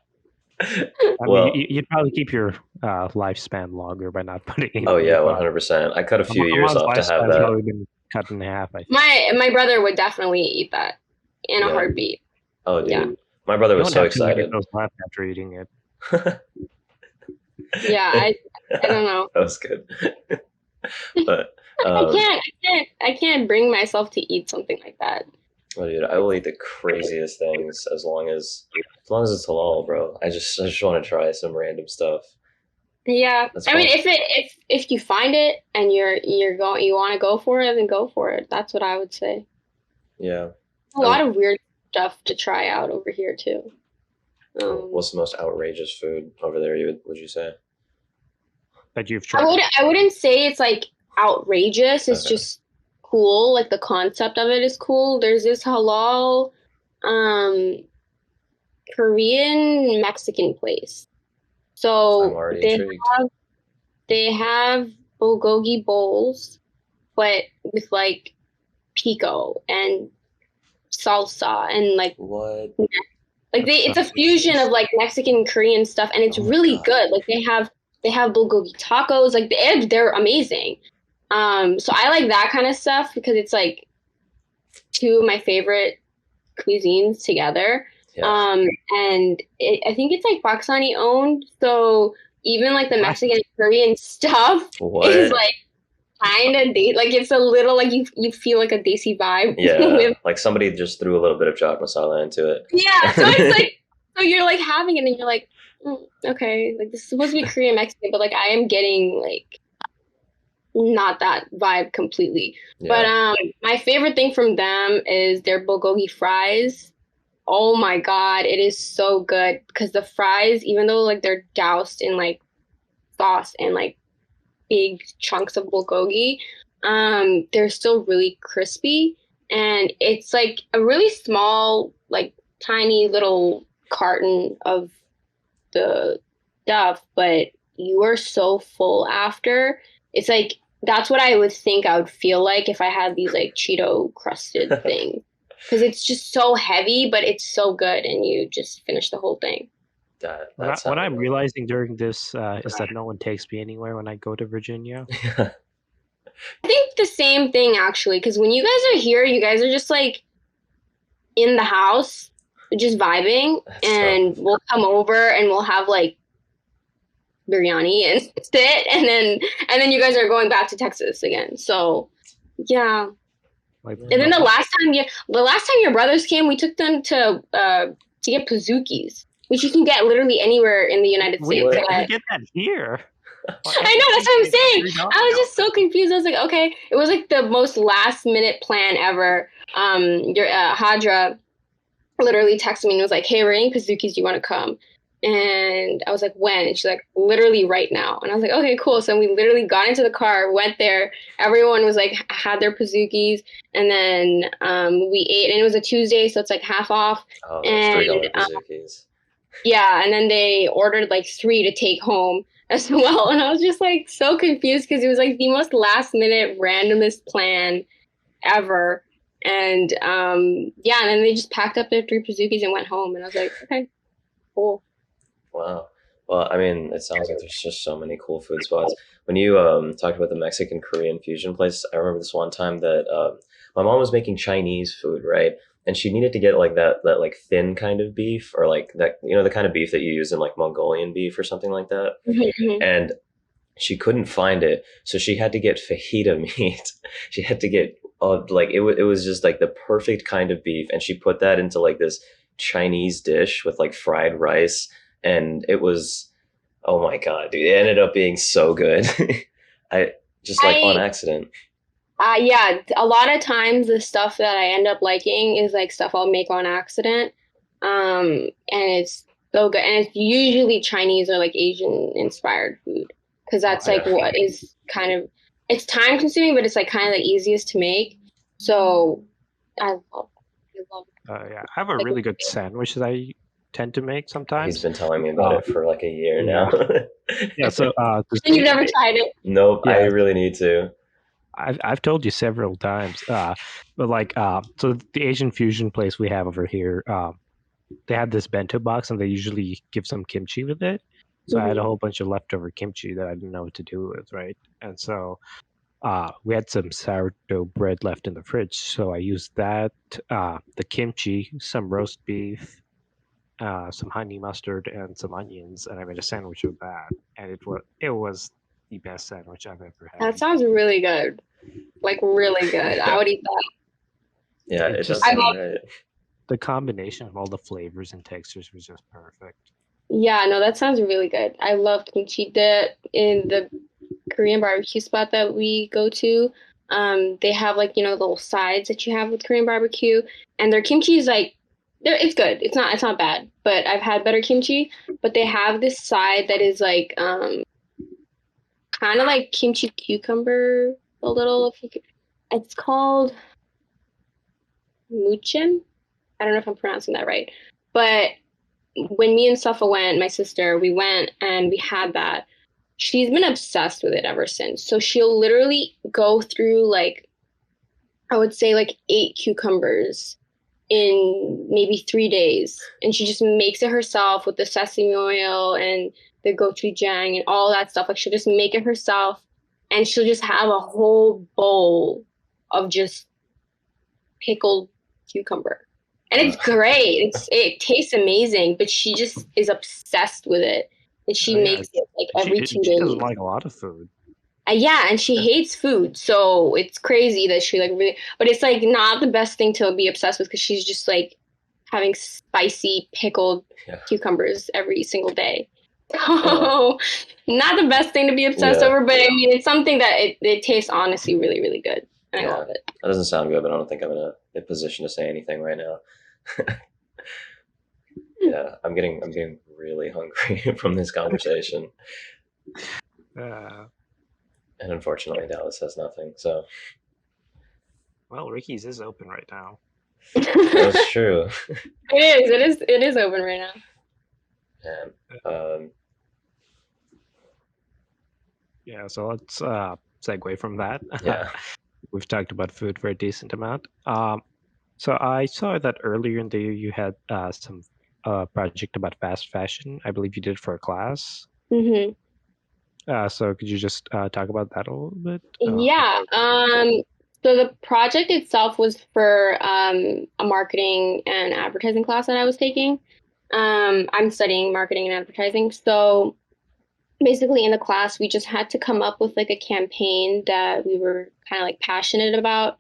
Speaker 1: well,
Speaker 3: mean, you'd probably keep your lifespan longer by not putting it
Speaker 1: oh
Speaker 3: in
Speaker 1: yeah,
Speaker 3: your body.
Speaker 1: 100%. I cut a few years
Speaker 3: Amon's
Speaker 1: off to have
Speaker 3: lifespan's
Speaker 1: that.
Speaker 3: probably been cut in half. I think.
Speaker 2: My brother would definitely eat that in a
Speaker 1: Yeah.
Speaker 2: heartbeat.
Speaker 1: Oh, dude,
Speaker 2: Yeah.
Speaker 1: my brother
Speaker 3: You
Speaker 1: was
Speaker 3: won't
Speaker 1: so
Speaker 3: have too many
Speaker 1: excited.
Speaker 3: of those left after eating it.
Speaker 2: Yeah, I don't know.
Speaker 1: That was good. But
Speaker 2: I can't bring myself to eat something like that.
Speaker 1: oh, dude, I will eat the craziest things as long as it's halal, bro. I just want to try some random stuff.
Speaker 2: Yeah,
Speaker 1: That's
Speaker 2: I mean,
Speaker 1: fun.
Speaker 2: if you find it and you want to go for it, then go for it. That's what I would say.
Speaker 1: Yeah.
Speaker 2: A lot of weird stuff to try out over here too.
Speaker 1: What's the most outrageous food over there? Would you say?
Speaker 3: That you've tried.
Speaker 2: I wouldn't say it's like outrageous. It's
Speaker 1: Okay.
Speaker 2: just cool. Like the concept of it is cool. There's this halal, Korean Mexican place.
Speaker 1: I'm
Speaker 2: So
Speaker 1: already
Speaker 2: they
Speaker 1: intrigued.
Speaker 2: have bulgogi bowls, but with like pico and salsa and like
Speaker 1: What?
Speaker 2: it's a fusion of like Mexican Korean stuff, and it's
Speaker 1: Oh my
Speaker 2: really
Speaker 1: God.
Speaker 2: good. Like they have bulgogi tacos, like they're amazing. So I like that kind of stuff because it's like two of my favorite cuisines together.
Speaker 1: Yeah.
Speaker 2: And I think it's like Pakistani owned, so even like the
Speaker 3: What?
Speaker 2: Mexican and Korean stuff
Speaker 1: What?
Speaker 2: is like kind of like it's a little like you feel like a desi vibe.
Speaker 1: Yeah, like somebody just threw a little bit of chaat masala into it.
Speaker 2: Yeah, so it's like so you're like having it and you're like, okay, like this is supposed to be Korean Mexican, but like I am getting like not that vibe completely.
Speaker 1: Yeah.
Speaker 2: But my favorite thing from them is their bulgogi fries. Oh my God, it is so good because the fries, even though like they're doused in like sauce and like big chunks of bulgogi, they're still really crispy, and it's like a really small, like tiny little carton of the stuff, but you are so full after. It's like that's what I would think I would feel like if I had these like Cheeto crusted things. Because it's just so heavy, but it's so good, and you just finish the whole thing.
Speaker 3: What I'm realizing during this is that no one takes me anywhere when I go to Virginia.
Speaker 1: Yeah.
Speaker 2: I think the same thing actually, because when you guys are here, you guys are just like in the house, just vibing,
Speaker 1: That's
Speaker 2: and we'll come over and we'll have like biryani and sit, and then you guys are going back to Texas again. So yeah.
Speaker 3: Like,
Speaker 2: And then the last time your brothers came, we took them to get pazookies, which you can get literally anywhere in the United
Speaker 3: we
Speaker 2: States.
Speaker 3: get that here.
Speaker 2: I know, that's what I'm saying. I was just so confused. I was like, okay, it was like the most last minute plan ever. Your Hadra literally texted me and was like, hey, we're eating pazookies. Do you want to come? And I was like, when? And she's like, literally right now. And I was like, okay, cool. So we literally got into the car, went there. Everyone was like, had their Pazookies. And then we ate, and it was a Tuesday, so it's like half off.
Speaker 1: Oh, those
Speaker 2: And
Speaker 1: $3 bazookies.
Speaker 2: yeah, and then they ordered like three to take home as well. And I was just like so confused because it was like the most last minute, randomest plan ever. And yeah, and then they just packed up their three Pazookies and went home. And I was like, okay, cool.
Speaker 1: Wow. Well, I mean, it sounds like there's just so many cool food spots. When you talked about the Mexican Korean fusion place, I remember this one time that my mom was making Chinese food, right? And she needed to get like that like thin kind of beef, or like that, the kind of beef that you use in like Mongolian beef or something like that.
Speaker 2: Mhm.
Speaker 1: And she couldn't find it, so she had to get fajita meat. She had to get like it was just like the perfect kind of beef, and she put that into like this Chinese dish with like fried rice, and it was, oh my god, dude, it ended up being so good. I just like on
Speaker 2: I
Speaker 1: accident.
Speaker 2: Yeah, a lot of times the stuff that I end up liking is like stuff I'll make on accident. And it's so good. And it's usually Chinese or like Asian inspired food because
Speaker 3: Oh,
Speaker 2: that's
Speaker 3: I
Speaker 2: like
Speaker 1: Yeah,
Speaker 2: what is kind of, it's time consuming, but it's like kind of the easiest to make. So I love
Speaker 3: yeah, I have a
Speaker 2: like
Speaker 3: really good sandwich that I tend to make
Speaker 1: he's
Speaker 3: sometimes.
Speaker 1: been telling me about
Speaker 3: Uh,
Speaker 1: it for like a year now.
Speaker 3: yeah, yeah. So
Speaker 2: you've never tried it.
Speaker 1: Nope, I
Speaker 3: yeah,
Speaker 1: really need to.
Speaker 3: I've told you several times. But like so the Asian fusion place we have over here, they have this bento box and they usually give some kimchi with it. So I had a
Speaker 2: Hmm.
Speaker 3: whole bunch of leftover kimchi that I didn't know what to do with, right? And so we had some sourdough bread left in the fridge, so I used that, the kimchi, some roast beef, some honey mustard, and some onions, and I made a sandwich with that. And it was the best sandwich I've ever
Speaker 2: That
Speaker 3: had.
Speaker 2: sounds really good. Like really good. I
Speaker 1: Yeah,
Speaker 2: would eat that.
Speaker 1: yeah,
Speaker 3: It
Speaker 1: it does
Speaker 3: just
Speaker 2: I
Speaker 1: sound
Speaker 2: love
Speaker 1: right.
Speaker 3: the combination of all the flavors and textures was just perfect.
Speaker 2: Yeah, no, that sounds really good. I love kimchi. In the Korean barbecue spot that we go to, they have like, little sides that you have with Korean barbecue, and their kimchi is like, it's good. It's not bad, but I've had better kimchi. But they have this side that is like, kind of like kimchi cucumber a little. If you could, it's called muchin. I don't know if I'm pronouncing that right, but when me and Safa went, my sister, we went and we had that. She's been obsessed with it ever since. So she'll literally go through like, I would say like eight cucumbers in maybe 3 days. And she just makes it herself with the sesame oil and the gochujang and all that stuff. Like she'll just make it herself and she'll just have a whole bowl of just pickled cucumber. And it's great. It tastes amazing, but she just is obsessed with it. And she
Speaker 3: Yeah,
Speaker 2: makes it like
Speaker 3: she
Speaker 2: every two
Speaker 3: she doesn't
Speaker 2: days.
Speaker 3: like a lot of food.
Speaker 2: Yeah, and she hates food, so it's crazy that she like really, but it's like not the best thing to be obsessed with because she's just like having spicy pickled
Speaker 1: Yeah,
Speaker 2: cucumbers every single day.
Speaker 1: well,
Speaker 2: So not the best thing to be obsessed
Speaker 1: yeah,
Speaker 2: over, but I mean it's something that it tastes honestly really, really good. And I
Speaker 1: yeah.
Speaker 2: love it.
Speaker 1: That doesn't sound good, but I don't think I'm in a position to say anything right now. Yeah, I'm getting really hungry from this conversation,
Speaker 3: Uh,
Speaker 1: and unfortunately, Dallas has nothing. So
Speaker 3: well, Ricky's is open right now.
Speaker 1: that's
Speaker 2: It
Speaker 1: true.
Speaker 2: is. It is open right now.
Speaker 1: And um,
Speaker 3: Yeah, so let's segue from that.
Speaker 1: yeah,
Speaker 3: We've talked about food for a decent amount. So I saw that earlier in the year you had some project about fast fashion. I believe you did for a class.
Speaker 2: Hmm.
Speaker 3: So could you just talk about that a little bit
Speaker 2: Yeah.
Speaker 3: before we move forward?
Speaker 2: So the project itself was for a marketing and advertising class that I was taking. I'm studying marketing and advertising. So basically in the class, we just had to come up with like a campaign that we were kind of like passionate about.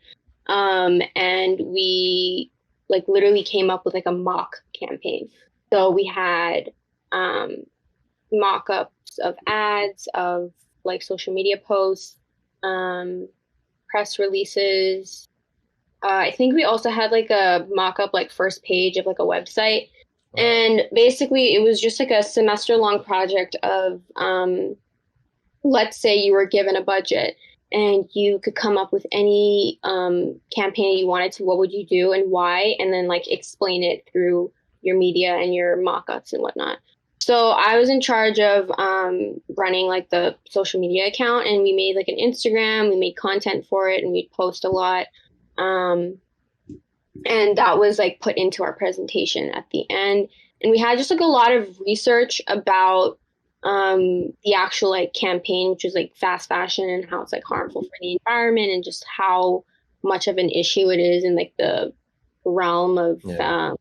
Speaker 2: And we like literally came up with like a mock campaign. So we had um, mock-ups of ads, of like social media posts, um, press releases. I think we also had like a mock-up like first page of like a website.
Speaker 1: Wow.
Speaker 2: And basically, it was just like a semester long project of, let's say you were given a budget and you could come up with any campaign you wanted to, what would you do and why? And then like explain it through your media and your mock-ups and whatnot. So I was in charge of running like the social media account, and we made like an Instagram, we made content for it, and we'd post a lot. Um, and that was like put into our presentation at the end. And we had just like a lot of research about the actual like campaign, which is like fast fashion and how it's like harmful for the environment and just how much of an issue it is in like the realm of
Speaker 1: Yeah.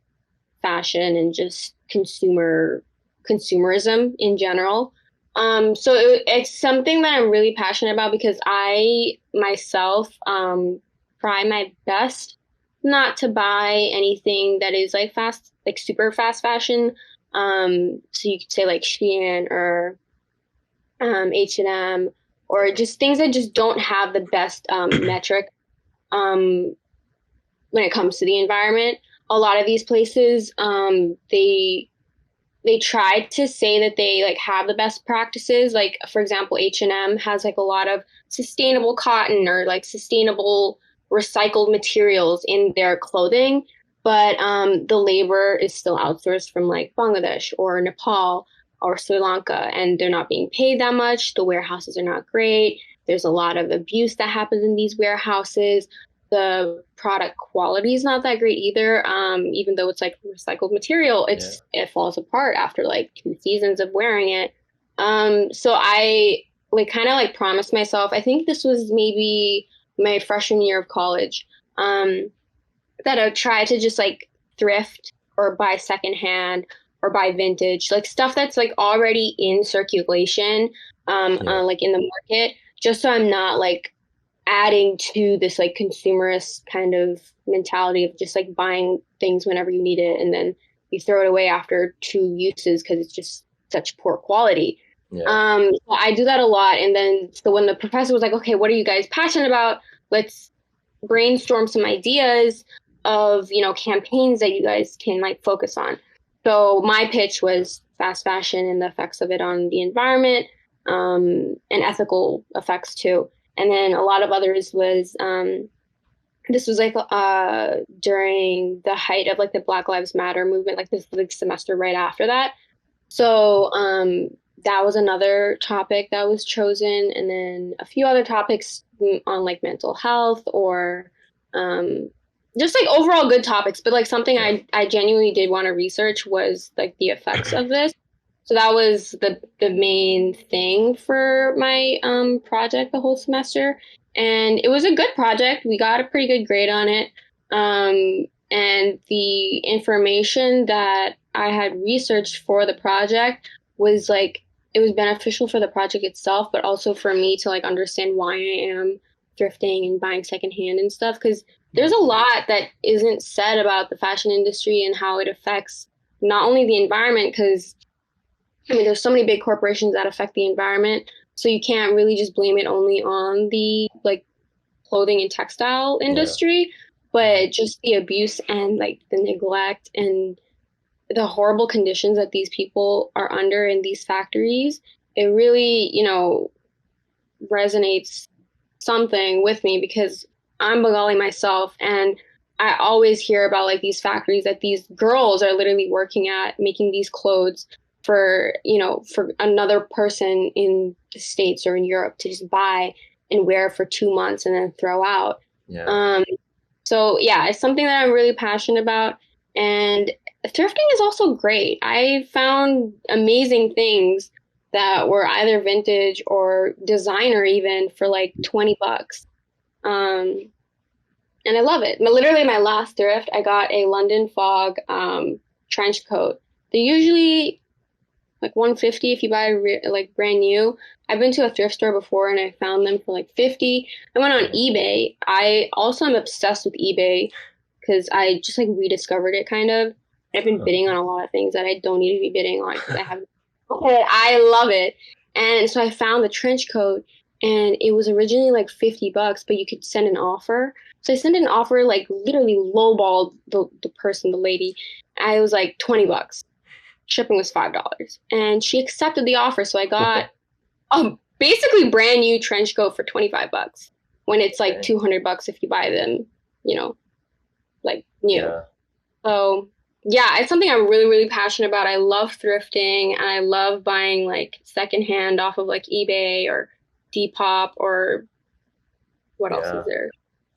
Speaker 2: fashion and just consumerism in general. So it's something that I'm really passionate about because I myself try my best not to buy anything that is like fast, like super fast fashion. So you could say like Shein or H&M, or just things that just don't have the best metric um, when it comes to the environment. A lot of these places, they tried to say that they like have the best practices. Like for example, H&M has like a lot of sustainable cotton or like sustainable recycled materials in their clothing, but the labor is still outsourced from like Bangladesh or Nepal or Sri Lanka, and they're not being paid that much. The warehouses are not great. There's a lot of abuse that happens in these warehouses. The product quality is not that great either. Even though it's like recycled material,
Speaker 1: Yeah.
Speaker 2: it falls apart after like 2 seasons of wearing it. So I like kind of like promised myself, I think this was maybe my freshman year of college, that I would try to just like thrift or buy secondhand or buy vintage, like stuff that's like already in circulation,
Speaker 1: Yeah.
Speaker 2: like in the market, just so I'm not like adding to this like consumerist kind of mentality of just like buying things whenever you need it and then you throw it away after 2 uses because it's just such poor quality.
Speaker 1: Yeah.
Speaker 2: So I do that a lot. And then so when the professor was like, okay, what are you guys passionate about? Let's brainstorm some ideas of, campaigns that you guys can like focus on. So my pitch was fast fashion and the effects of it on the environment, and ethical effects too. And then a lot of others was this was like during the height of like the Black Lives Matter movement, like this like semester right after that. So that was another topic that was chosen, and then a few other topics on like mental health or um, just like overall good topics. But like something
Speaker 1: Yeah.
Speaker 2: I genuinely did want to research was like the effects of this. So that was the main thing for my project the whole semester, and it was a good project. We got a pretty good grade on it. And the information that I had researched for the project was like it was beneficial for the project itself, but also for me to like understand why I am thrifting and buying secondhand and stuff. Because there's a lot that isn't said about the fashion industry and how it affects not only the environment, because I mean, there's so many big corporations that affect the environment, so you can't really just blame it only on the like clothing and textile
Speaker 1: Yeah.
Speaker 2: industry, but just the abuse and like the neglect and the horrible conditions that these people are under in these factories. It really, resonates something with me because I'm Bengali myself, and I always hear about like these factories that these girls are literally working at making these clothes for, for another person in the States or in Europe to just buy and wear for 2 months and then throw out.
Speaker 1: Yeah.
Speaker 2: So yeah, it's something that I'm really passionate about. And thrifting is also great. I found amazing things that were either vintage or designer even for like 20 bucks. Um, and I love it. But literally my last thrift, I got a London Fog trench coat. They're usually like 150 if you buy like brand new. I've been to a thrift store before and I found them for like 50. I went on
Speaker 1: Yeah.
Speaker 2: eBay. I also am obsessed with eBay because I just like rediscovered it kind of. I've been
Speaker 1: Huh.
Speaker 2: bidding on a lot of things that I don't need to be bidding on because I have I love it. And so I found the trench coat and it was originally like 50 bucks, but you could send an offer. So I sent an offer, like literally lowballed the person, the lady. I was like $20. Shipping was $5. And she accepted the offer. So I got a basically brand new trench coat for $25 when it's like $200 if you buy them, like new.
Speaker 1: Yeah.
Speaker 2: So yeah, it's something I'm really, really passionate about. I love thrifting and I love buying like secondhand off of like eBay or Depop or what else is there?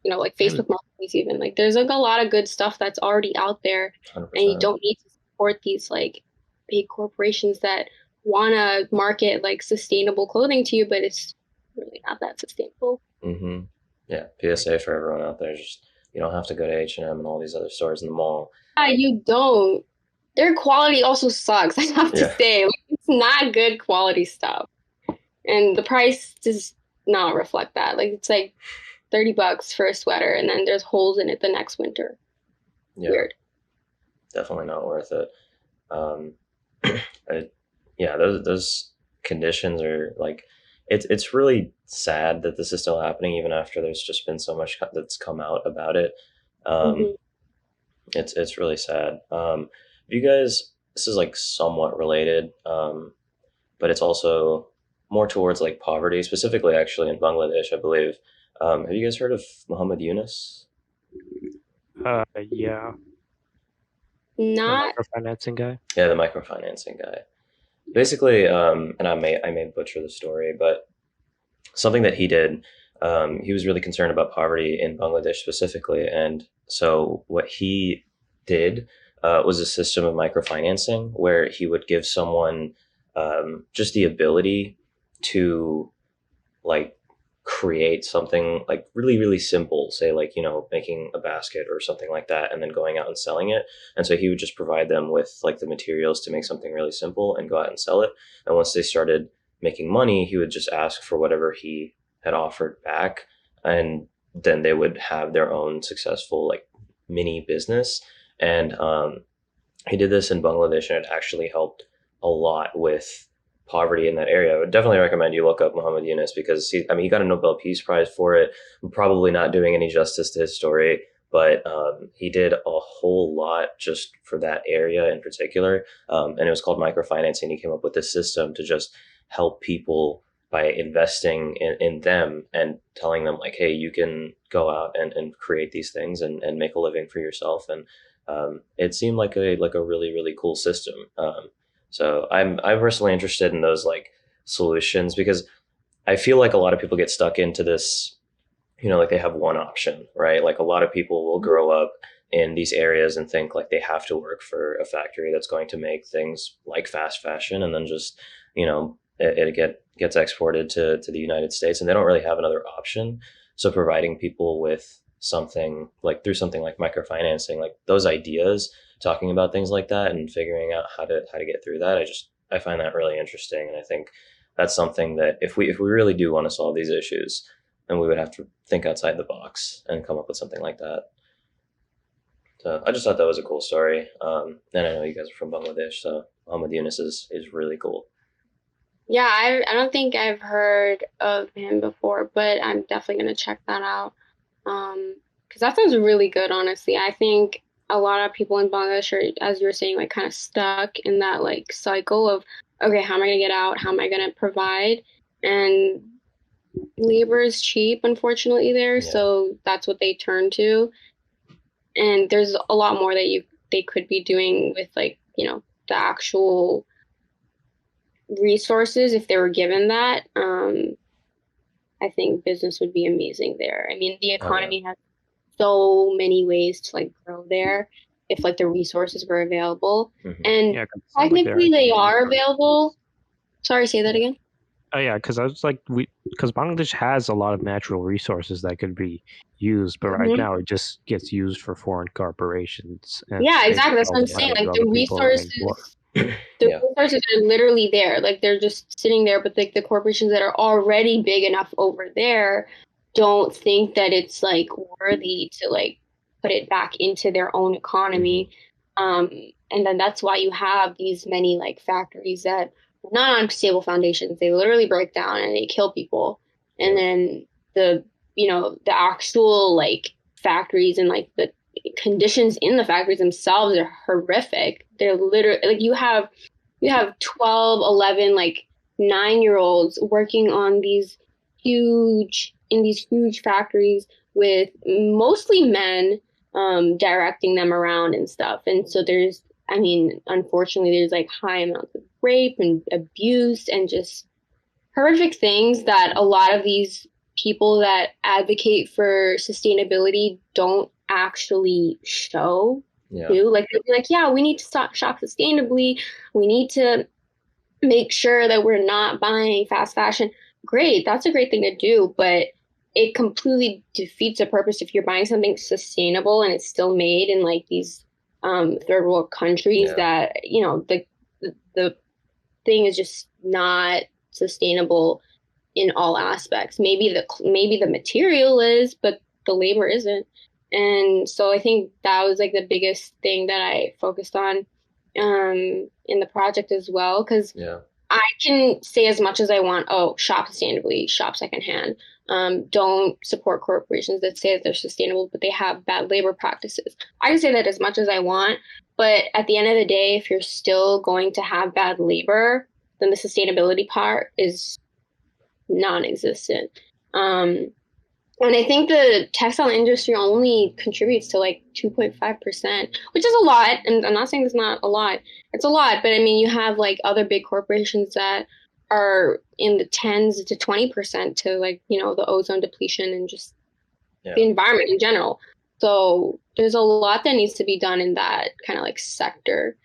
Speaker 2: Like Facebook Marketplace even. Like there's like a lot of good stuff that's already out there
Speaker 1: 100%.
Speaker 2: and you don't need to support these like big corporations that want to market like sustainable clothing to you, but it's really not that sustainable.
Speaker 1: Mm-hmm. Yeah. PSA for everyone out there. Just you don't have to go to H&M and all these other stores in the mall.
Speaker 2: You don't. Their quality also sucks, I have to say. Like, it's not good quality stuff. And the price does not reflect that. Like it's like $30 for a sweater and then there's holes in it the next winter.
Speaker 1: Yeah.
Speaker 2: Weird.
Speaker 1: Definitely not worth it. Those conditions are like it's really sad that this is still happening even after there's just been so much that's come out about it. It's really sad. You guys, this is like somewhat related, but it's also more towards like poverty, specifically actually in Bangladesh, I believe. Have you guys heard of Muhammad Yunus?
Speaker 3: Yeah.
Speaker 2: Not
Speaker 3: the microfinancing guy.
Speaker 1: Yeah, the microfinancing guy. Basically, and I may butcher the story, but something that he did, he was really concerned about poverty in Bangladesh specifically, and so what he did was a system of microfinancing where he would give someone just the ability to like create something like really really simple, say like making a basket or something like that, and then going out and selling it. And so he would just provide them with like the materials to make something really simple and go out and sell it. And once they started making money, he would just ask for whatever he had offered back, and then they would have their own successful like mini business. And he did this in Bangladesh, and it actually helped a lot with poverty in that area. I would definitely recommend you look up Muhammad Yunus because he got a Nobel Peace Prize for it. I'm probably not doing any justice to his story, but he did a whole lot just for that area in particular. And it was called microfinancing. He came up with this system to just help people by investing in them and telling them like, hey, you can go out and create these things and make a living for yourself. And it seemed like a really, really cool system. So I'm personally interested in those like solutions because I feel like a lot of people get stuck into this, like they have one option, right? Like a lot of people will grow up in these areas and think like they have to work for a factory that's going to make things like fast fashion, and then just, it gets exported to the United States, and they don't really have another option. So providing people with something like through something like microfinancing, like those ideas, talking about things like that and figuring out how to get through that, I find that really interesting. And I think that's something that if we really do want to solve these issues, then we would have to think outside the box and come up with something like that. So I just thought that was a cool story. And I know you guys are from Bangladesh, so Muhammad Yunus is really cool.
Speaker 2: Yeah, I don't think I've heard of him before, but I'm definitely going to check that out. Because that sounds really good, honestly. I think a lot of people in Bangladesh are, as you were saying, like kind of stuck in that like cycle of, okay, how am I going to get out? How am I going to provide? And labor is cheap, unfortunately, there.
Speaker 1: Yeah.
Speaker 2: So that's what they turn to. And there's a lot more that they could be doing with like, the actual resources if they were given that. I think business would be amazing there. I mean, the economy has so many ways to like grow there if like the resources were available. And technically they are available. Sorry, say that again.
Speaker 3: Oh yeah, because I was like, because Bangladesh has a lot of natural resources that could be used, but right now it just gets used for foreign corporations. And
Speaker 2: yeah, exactly. That's what I'm saying. Like the resources. Resources are literally there. Like they're just sitting there, but like the corporations that are already big enough over there don't think that it's like worthy to like put it back into their own economy. And then that's why you have these many like factories that are not on stable foundations. They literally break down and they kill people. And then the actual like factories and like the conditions in the factories themselves are horrific. They're literally like you have 12, 11, like 9-year-olds working on these huge factories with mostly men directing them around and stuff. And so I mean, unfortunately, there's like high amounts of rape and abuse and just horrific things that a lot of these people that advocate for sustainability don't actually show.
Speaker 1: Yeah.
Speaker 2: Too. Like they'll be like, yeah, we need to shop sustainably. We need to make sure that we're not buying fast fashion. Great, that's a great thing to do, but it completely defeats the purpose if you're buying something sustainable and it's still made in like these third world countries
Speaker 1: Yeah.
Speaker 2: that, the thing is just not sustainable in all aspects. Maybe the material is, but the labor isn't. And so I think that was like the biggest thing that I focused on in the project as well, because
Speaker 1: Yeah.
Speaker 2: I can say as much as I want, oh, shop sustainably, shop secondhand. Don't support corporations that say that they're sustainable, but they have bad labor practices. I can say that as much as I want, but at the end of the day, if you're still going to have bad labor, then the sustainability part is non-existent. And I think the textile industry only contributes to like 2.5%, which is a lot. And I'm not saying it's not a lot. It's a lot, but I mean, you have like other big corporations that are in the 10s to 20% to like, the ozone depletion and just
Speaker 1: Yeah.
Speaker 2: the environment in general. So there's a lot that needs to be done in that kind of like sector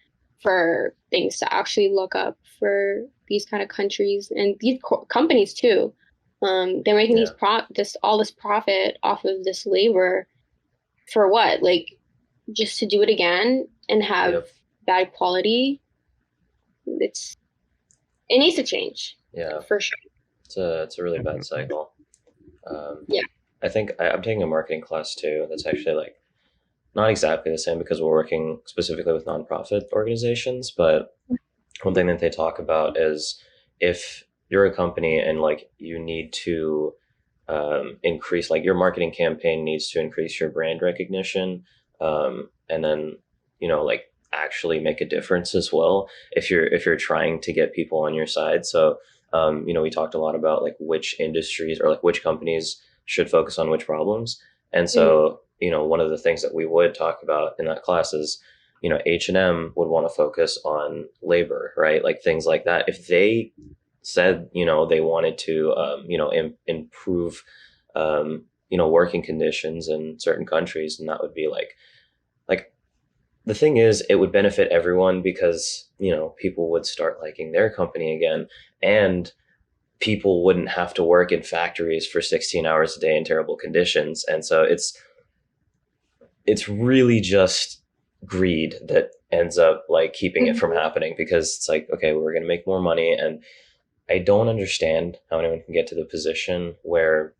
Speaker 2: for things to actually look up for these kind of countries and these companies too. They're making
Speaker 1: Yeah.
Speaker 2: all this profit off of this labor for what? Like just to do it again and have
Speaker 1: Yep.
Speaker 2: bad quality. It needs to change
Speaker 1: Yeah.
Speaker 2: for sure.
Speaker 1: It's a really bad
Speaker 3: Mhm.
Speaker 1: cycle.
Speaker 2: Yeah.
Speaker 1: I think I'm taking a marketing class too. That's actually like not exactly the same because we're working specifically with nonprofit organizations, but one thing that they talk about is if you're a company and like you need to increase, like your marketing campaign needs to increase your brand recognition, and then like actually make a difference as well if you're trying to get people on your side. So we talked a lot about like which industries or like which companies should focus on which problems. And
Speaker 2: Mhm.
Speaker 1: so one of the things that we would talk about in that class is H&M would want to focus on labor, right? Like things like that. If they said they wanted to improve working conditions in certain countries, and that would be like the thing is it would benefit everyone because people would start liking their company again, and people wouldn't have to work in factories for 16 hours a day in terrible conditions. And so it's really just greed that ends up like keeping it from happening, because it's like, okay, we're going to make more money. And I don't understand how anyone can get to the position where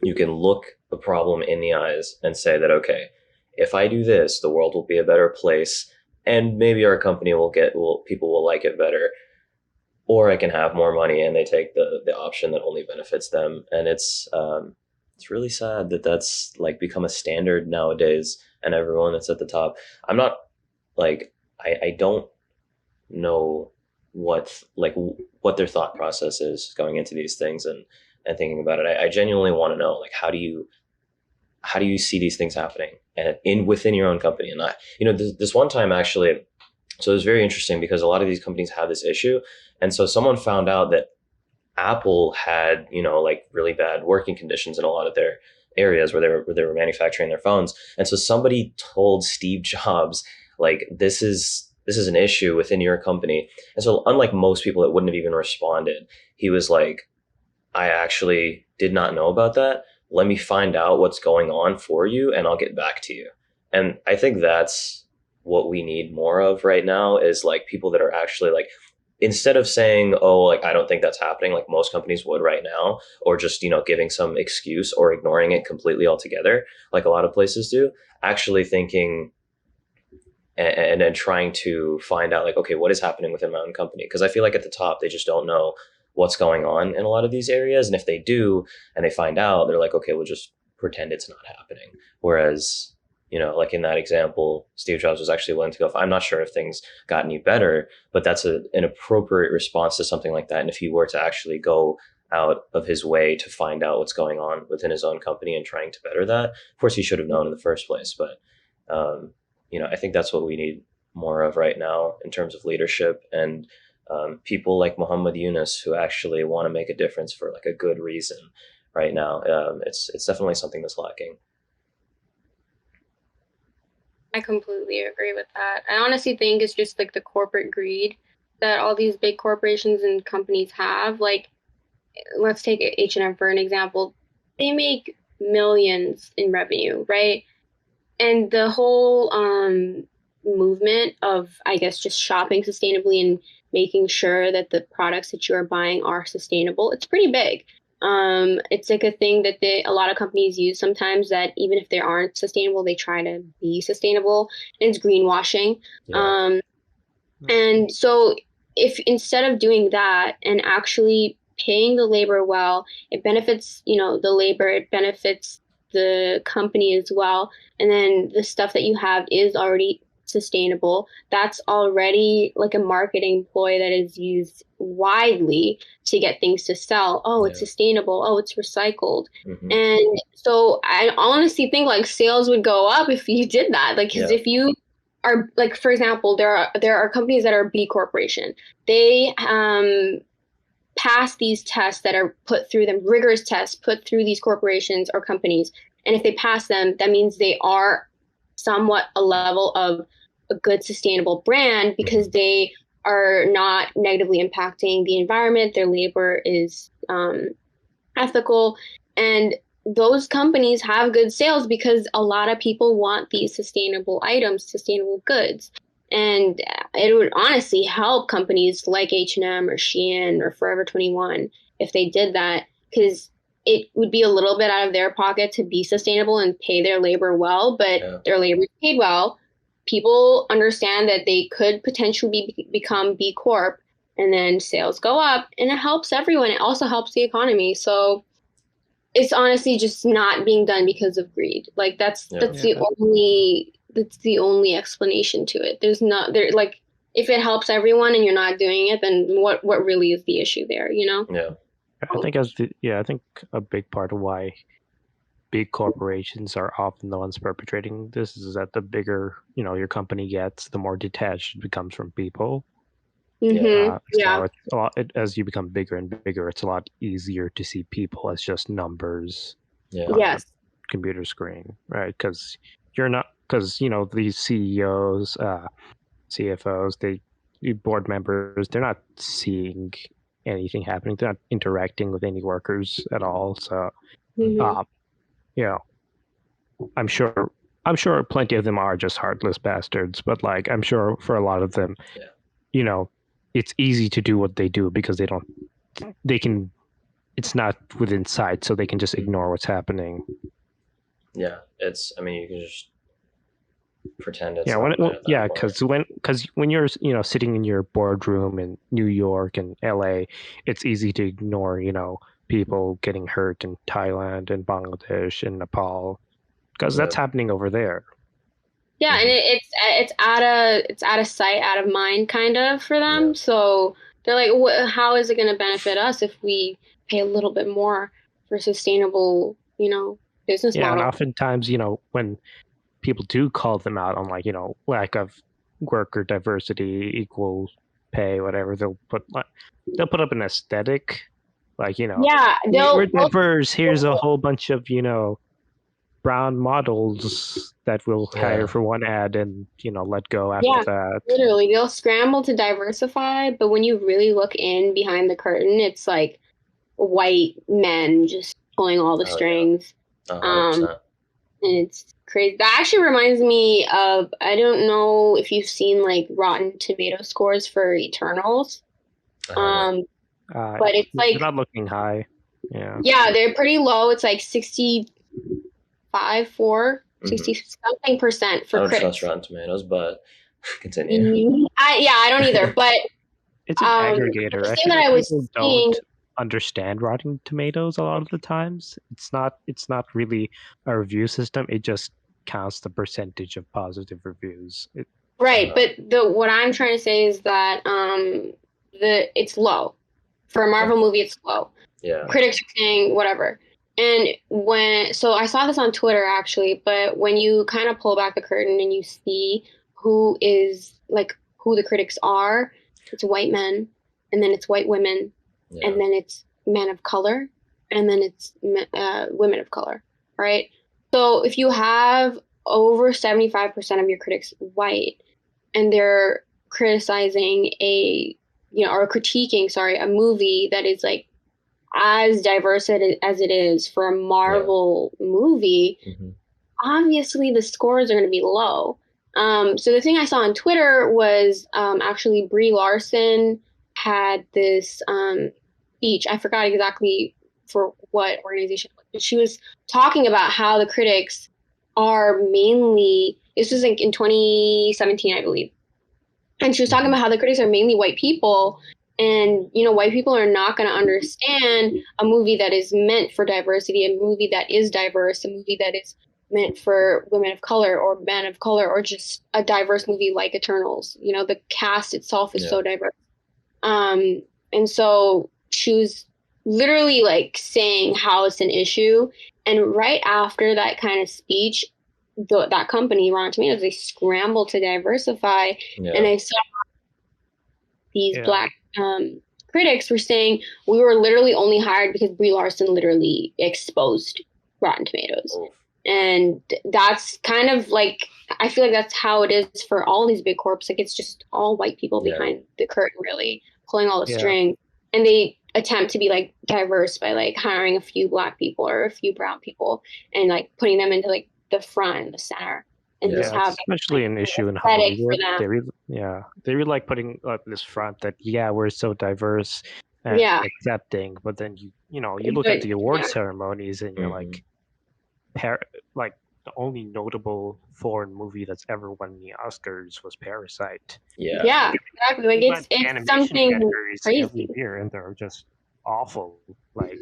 Speaker 1: you can look the problem in the eyes and say that, okay, if I do this, the world will be a better place, and maybe our company people will like it better, or I can have more money, and they take the option that only benefits them. And it's really sad that that's like become a standard nowadays, and everyone that's at the top. I'm not like I don't know what their thought process is going into these things and thinking about it. I genuinely want to know, like, how do you see these things happening and within your own company? And this one time actually, so it was very interesting because a lot of these companies have this issue. And so someone found out that Apple had like really bad working conditions in a lot of their areas where they were manufacturing their phones. And so somebody told Steve Jobs, like, this is an issue within your company. And so unlike most people that wouldn't have even responded, he was like, I actually did not know about that. Let me find out what's going on for you and I'll get back to you. And I think that's what we need more of right now, is like people that are actually like, instead of saying, oh, like, I don't think that's happening, like most companies would right now, or just giving some excuse or ignoring it completely altogether, like a lot of places do, actually thinking and then trying to find out, like, okay, what is happening within my own company? Because I feel like at the top they just don't know what's going on in a lot of these areas, and if they do and they find out, they're like, okay, we'll just pretend it's not happening. Whereas like in that example, Steve Jobs was actually willing to go. I'm not sure if things got any better, but that's an appropriate response to something like that. And if he were to actually go out of his way to find out what's going on within his own company and trying to better that, of course he should have known in the first place. But I think that's what we need more of right now in terms of leadership, and people like Muhammad Yunus who actually want to make a difference for like a good reason right now. It's definitely something that's lacking.
Speaker 2: I completely agree with that. I honestly think it's just like the corporate greed that all these big corporations and companies have. Like, let's take H&M for an example. They make millions in revenue, right? And the whole movement of, I guess, just shopping sustainably and making sure that the products that you are buying are sustainable, it's pretty big. It's like a thing that a lot of companies use sometimes, that even if they aren't sustainable, they try to be sustainable, and it's greenwashing.
Speaker 1: Yeah.
Speaker 2: And so if instead of doing that and actually paying the labor well, it benefits, the labor, it benefits the company as well. And then the stuff that you have is already sustainable. That's already like a marketing ploy that is used widely to get things to sell. Oh, it's sustainable. Oh, it's recycled.
Speaker 1: Mm-hmm.
Speaker 2: And so I honestly think like sales would go up if you did that. Like, because if you are, like, for example, there are companies that are B Corporation. They pass these tests that are put through them, rigorous tests put through these corporations or companies. And if they pass them, that means they are somewhat a level of a good sustainable brand, because they are not negatively impacting the environment. Their labor is ethical. And those companies have good sales because a lot of people want these sustainable items, sustainable goods. And it would honestly help companies like H&M or Shein or Forever 21 if they did that, because it would be a little bit out of their pocket to be sustainable and pay their labor well, but their labor is paid well. People understand that they could potentially become B Corp, and then sales go up, and it helps everyone. It also helps the economy. So it's honestly just not being done because of greed. Like that's the only explanation to it. There's not there like, if it helps everyone and you're not doing it, then what really is the issue there,
Speaker 1: Yeah.
Speaker 3: I think I think a big part of why big corporations are often the ones perpetrating this is that the bigger your company gets, the more detached it becomes from people. So as you become bigger and bigger, it's a lot easier to see people as just numbers on a computer screen, right? Because these CEOs, CFOs, board members, they're not seeing anything happening. They're not interacting with any workers at all. So, I'm sure plenty of them are just heartless bastards, but like I'm sure for a lot of them, it's easy to do what they do because it's not within sight, so they can just ignore what's happening.
Speaker 1: Yeah, you can just pretend it's
Speaker 3: because when you're sitting in your boardroom in New York and LA, it's easy to ignore people getting hurt in Thailand and Bangladesh and Nepal, because that's happening over there.
Speaker 2: Yeah, and it's out of sight, out of mind, kind of, for them. So they're like, how is it going to benefit us if we pay a little bit more for sustainable, business model?
Speaker 3: And oftentimes, when people do call them out on lack of worker diversity, equal pay, whatever, they'll put up an aesthetic, we're diverse. Here's a whole bunch of brown models that we'll hire for one ad and let go after that.
Speaker 2: Literally, they'll scramble to diversify, but when you really look in behind the curtain, it's like white men just pulling all the strings. And it's crazy. That actually reminds me of, I don't know if you've seen like Rotten Tomato scores for Eternals. But it's like
Speaker 3: they're not looking high.
Speaker 2: Yeah, they're pretty low. It's like 60 something percent for critics.
Speaker 1: I don't trust Rotten Tomatoes, but continue.
Speaker 2: I don't either, but
Speaker 3: it's an aggregator.
Speaker 2: The thing that I was seeing,
Speaker 3: don't understand Rotten Tomatoes a lot of the times. It's not really a review system. It just counts the percentage of positive reviews.
Speaker 2: Right, but what I'm trying to say is that it's low. For a Marvel movie, it's low.
Speaker 1: Yeah.
Speaker 2: Critics are saying whatever. And so I saw this on Twitter actually, but when you kind of pull back the curtain and you see who the critics are, it's white men, and then it's white women,
Speaker 1: Yeah.
Speaker 2: and then it's men of color, and then it's women of color, right? So if you have over 75% of your critics white, and they're criticizing or critiquing, a movie that is like as diverse as it is for a Marvel movie, obviously the scores are going to be low. So the thing I saw on Twitter was actually Brie Larson had this speech. I forgot exactly for what organization, but she was talking about how the critics are mainly, this was in 2017, I believe. And she was talking about how the critics are mainly white people. And, white people are not going to understand a movie that is meant for diversity, a movie that is diverse, a movie that is meant for women of color or men of color, or just a diverse movie like Eternals. The cast itself is so diverse. And so she was literally like saying how it's an issue. And right after that kind of speech, that company, Rotten Tomatoes, they scrambled to diversify. And I saw these Black critics were saying we were literally only hired because Brie Larson literally exposed Rotten Tomatoes. Oh. And that's kind of like, I feel like that's how it is for all these big corps. Like, it's just all white people behind the curtain, really pulling all the strings. And they attempt to be like diverse by like hiring a few Black people or a few brown people and like putting them into like the front and the center. And just have
Speaker 3: especially an issue in Hollywood. They really like putting up this front that we're so diverse and accepting, but then you look at the award ceremonies and you're like, like the only notable foreign movie that's ever won the Oscars was Parasite.
Speaker 2: Yeah, exactly. Like it's something crazy
Speaker 3: every year, and they're just awful. Like.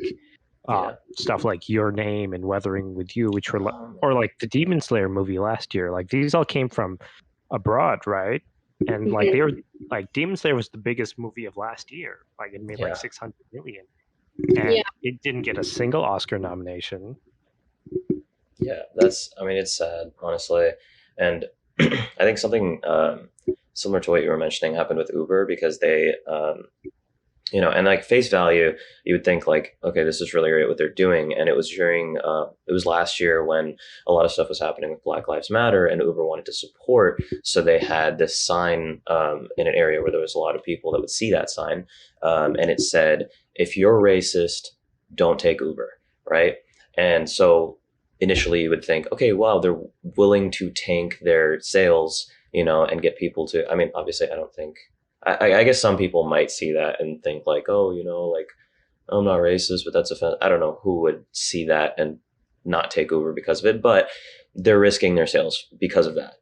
Speaker 3: Stuff like Your Name and Weathering with You, which were or like the Demon Slayer movie last year. Like these all came from abroad, right? And like they were like Demon Slayer was the biggest movie of last year. Like it made like 600 million, and it didn't get a single Oscar nomination.
Speaker 1: Yeah, it's sad, honestly, and I think something similar to what you were mentioning happened with Uber because they. And like face value, you would think like, okay, this is really great what they're doing. And it was it was last year when a lot of stuff was happening with Black Lives Matter and Uber wanted to support. So they had this sign in an area where there was a lot of people that would see that sign. And it said, if you're racist, don't take Uber, right? And so initially you would think, okay, wow, they're willing to tank their sales, and get people to, obviously I don't think, I guess some people might see that and think like, oh, like I'm not racist, but that's offensive. I don't know who would see that and not take Uber because of it, but they're risking their sales because of that.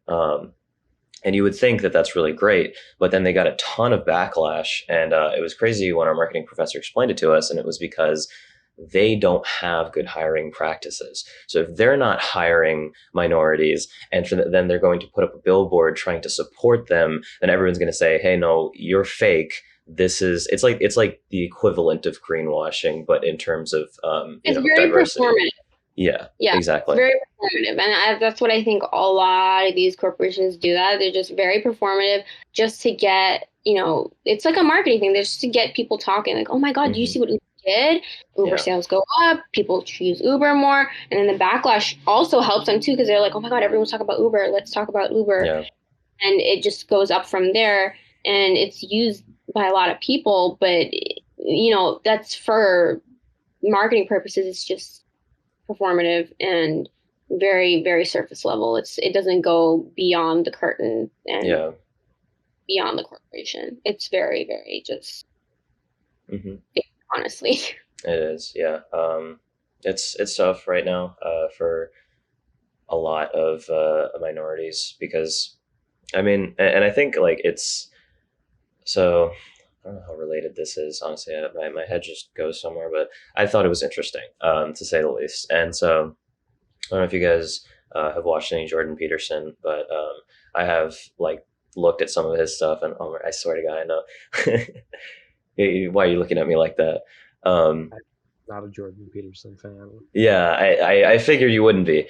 Speaker 1: And you would think that that's really great, but then they got a ton of backlash. And it was crazy when our marketing professor explained it to us. And it was because they don't have good hiring practices. So if they're not hiring minorities and then they're going to put up a billboard trying to support them, then everyone's going to say, hey, no, you're fake. It's like the equivalent of greenwashing, but in terms of
Speaker 2: it's very
Speaker 1: diversity.
Speaker 2: Performative.
Speaker 1: Yeah, exactly.
Speaker 2: Very performative. And that's what I think a lot of these corporations do that. They're just very performative just to get, it's like a marketing thing. They're just to get people talking like, oh my God, do you see what Uber did? Uber sales go up, people choose Uber more. And then the backlash also helps them too, because they're like, oh my God, everyone's talking about Uber. Let's talk about Uber. Yeah. And it just goes up from there. And it's used by a lot of people, but that's for marketing purposes. It's just performative and very, very surface level. It doesn't go beyond the curtain and beyond the corporation. It's very, very just honestly.
Speaker 1: It is, yeah. It's tough right now for a lot of minorities because, and I think like it's so. I don't know how related this is, honestly. My head just goes somewhere, but I thought it was interesting, to say the least. And so I don't know if you guys have watched any Jordan Peterson, but I have like looked at some of his stuff, and oh, I swear to God, I know. Why are you looking at me like that? Um,
Speaker 3: I'm not a Jordan Peterson fan.
Speaker 1: yeah, I figured you wouldn't be.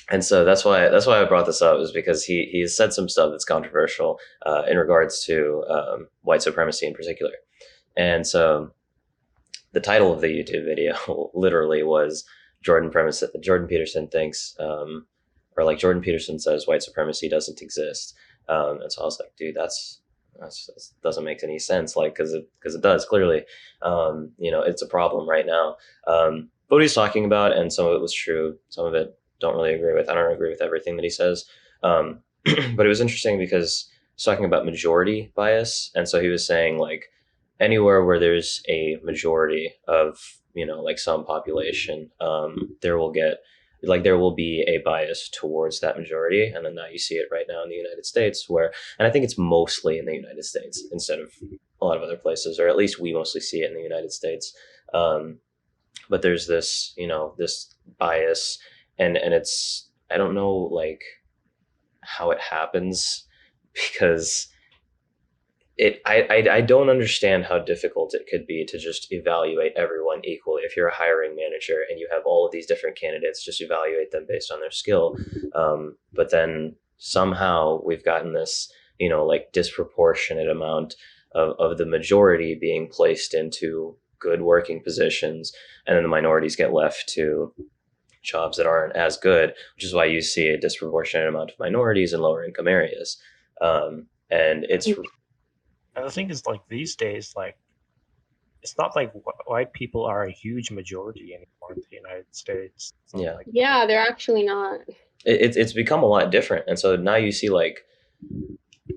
Speaker 1: And so that's why I brought this up is because he has said some stuff that's controversial in regards to white supremacy in particular. And so the title of the YouTube video literally was Jordan Peterson thinks or like Jordan Peterson says white supremacy doesn't exist. And so I was like, dude, that doesn't make any sense. Like, because it does clearly. It's a problem right now. But what he's talking about, and some of it was true, some of it don't really agree with. I don't agree with everything that he says. But it was interesting because he's talking about majority bias, and so he was saying like anywhere where there's a majority of like some population, there will be a bias towards that majority, and then now you see it right now in the United States, and I think it's mostly in the United States instead of a lot of other places, or at least we mostly see it in the United States. But there's this bias, and it's I don't know like how it happens because I don't understand how difficult it could be to just evaluate everyone equally. If you're a hiring manager and you have all of these different candidates, just evaluate them based on their skill. But then somehow we've gotten this, like disproportionate amount of the majority being placed into good working positions, and then the minorities get left to jobs that aren't as good, which is why you see a disproportionate amount of minorities in lower income areas. And it's
Speaker 3: And the thing is, like these days, like it's not like white people are a huge majority anymore in the United States. It's not
Speaker 1: yeah,
Speaker 3: like
Speaker 2: Yeah, they're actually not.
Speaker 1: it's become a lot different, and so now you see like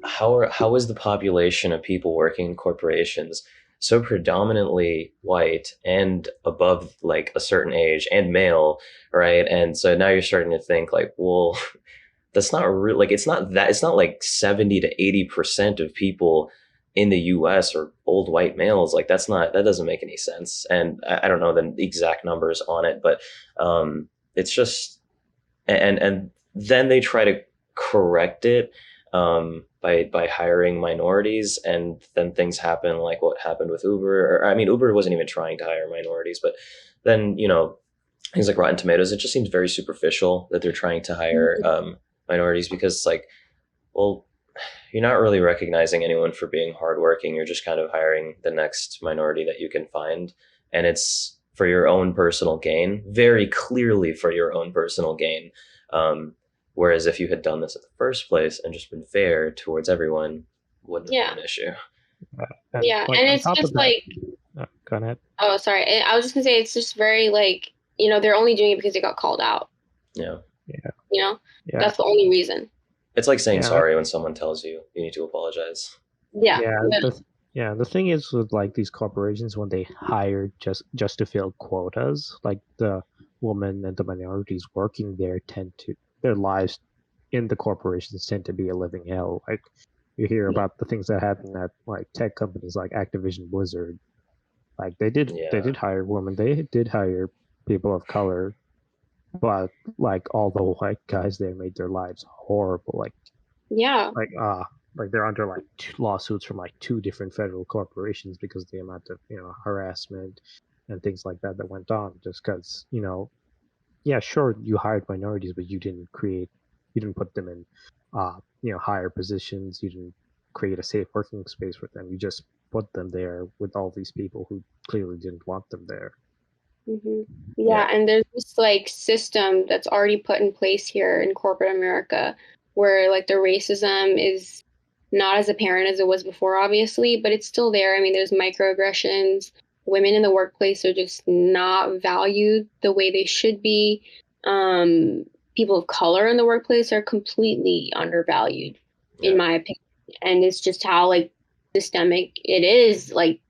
Speaker 1: how is the population of people working in corporations so predominantly white and above like a certain age and male, right? And so now you're starting to think like, well, that's not real. Like it's not like 70 to 80% of people in the US are old white males. Like that doesn't make any sense. And I don't know the exact numbers on it, but it's just and then they try to correct it by hiring minorities, and then things happen like what happened with Uber. Or I mean, Uber wasn't even trying to hire minorities, but then things like Rotten Tomatoes, it just seems very superficial that they're trying to hire minorities, because it's like, well, you're not really recognizing anyone for being hardworking. You're just kind of hiring the next minority that you can find, and it's for your own personal gain, very clearly for your own personal gain. Whereas if you had done this in the first place and just been fair towards everyone, wouldn't have
Speaker 2: Yeah.
Speaker 1: been an issue.
Speaker 2: Yeah,
Speaker 3: like,
Speaker 2: and
Speaker 3: on
Speaker 2: it's
Speaker 3: top
Speaker 2: just
Speaker 3: of that,
Speaker 2: like,
Speaker 3: go ahead.
Speaker 2: oh, sorry. I was just gonna say it's just very like, they're only doing it because they got called out.
Speaker 1: Yeah,
Speaker 3: Yeah.
Speaker 2: That's the only reason.
Speaker 1: it's like saying
Speaker 3: Yeah.
Speaker 1: sorry when someone tells you you need to apologize.
Speaker 2: Yeah.
Speaker 3: The thing is with like these corporations, when they hire just to fill quotas, like the women and the minorities working there their lives in the corporations tend to be a living hell. Like you hear about the things that happen at like tech companies like Activision Blizzard. Like they did hire women, they did hire people of color, but like all the white guys there made their lives horrible.
Speaker 2: Yeah.
Speaker 3: Like they're under like lawsuits from like two different federal corporations because of the amount of harassment and things like that went on, just because yeah, sure, you hired minorities, but you didn't put them in higher positions. You didn't create a safe working space for them. You just put them there with all these people who clearly didn't want them there.
Speaker 2: hmm Yeah, and there's this like system that's already put in place here in corporate America where like the racism is not as apparent as it was before, obviously, but it's still there. I mean, there's microaggressions. Women in the workplace are just not valued the way they should be. People of color in the workplace are completely undervalued, in my opinion. And it's just how like systemic it is, like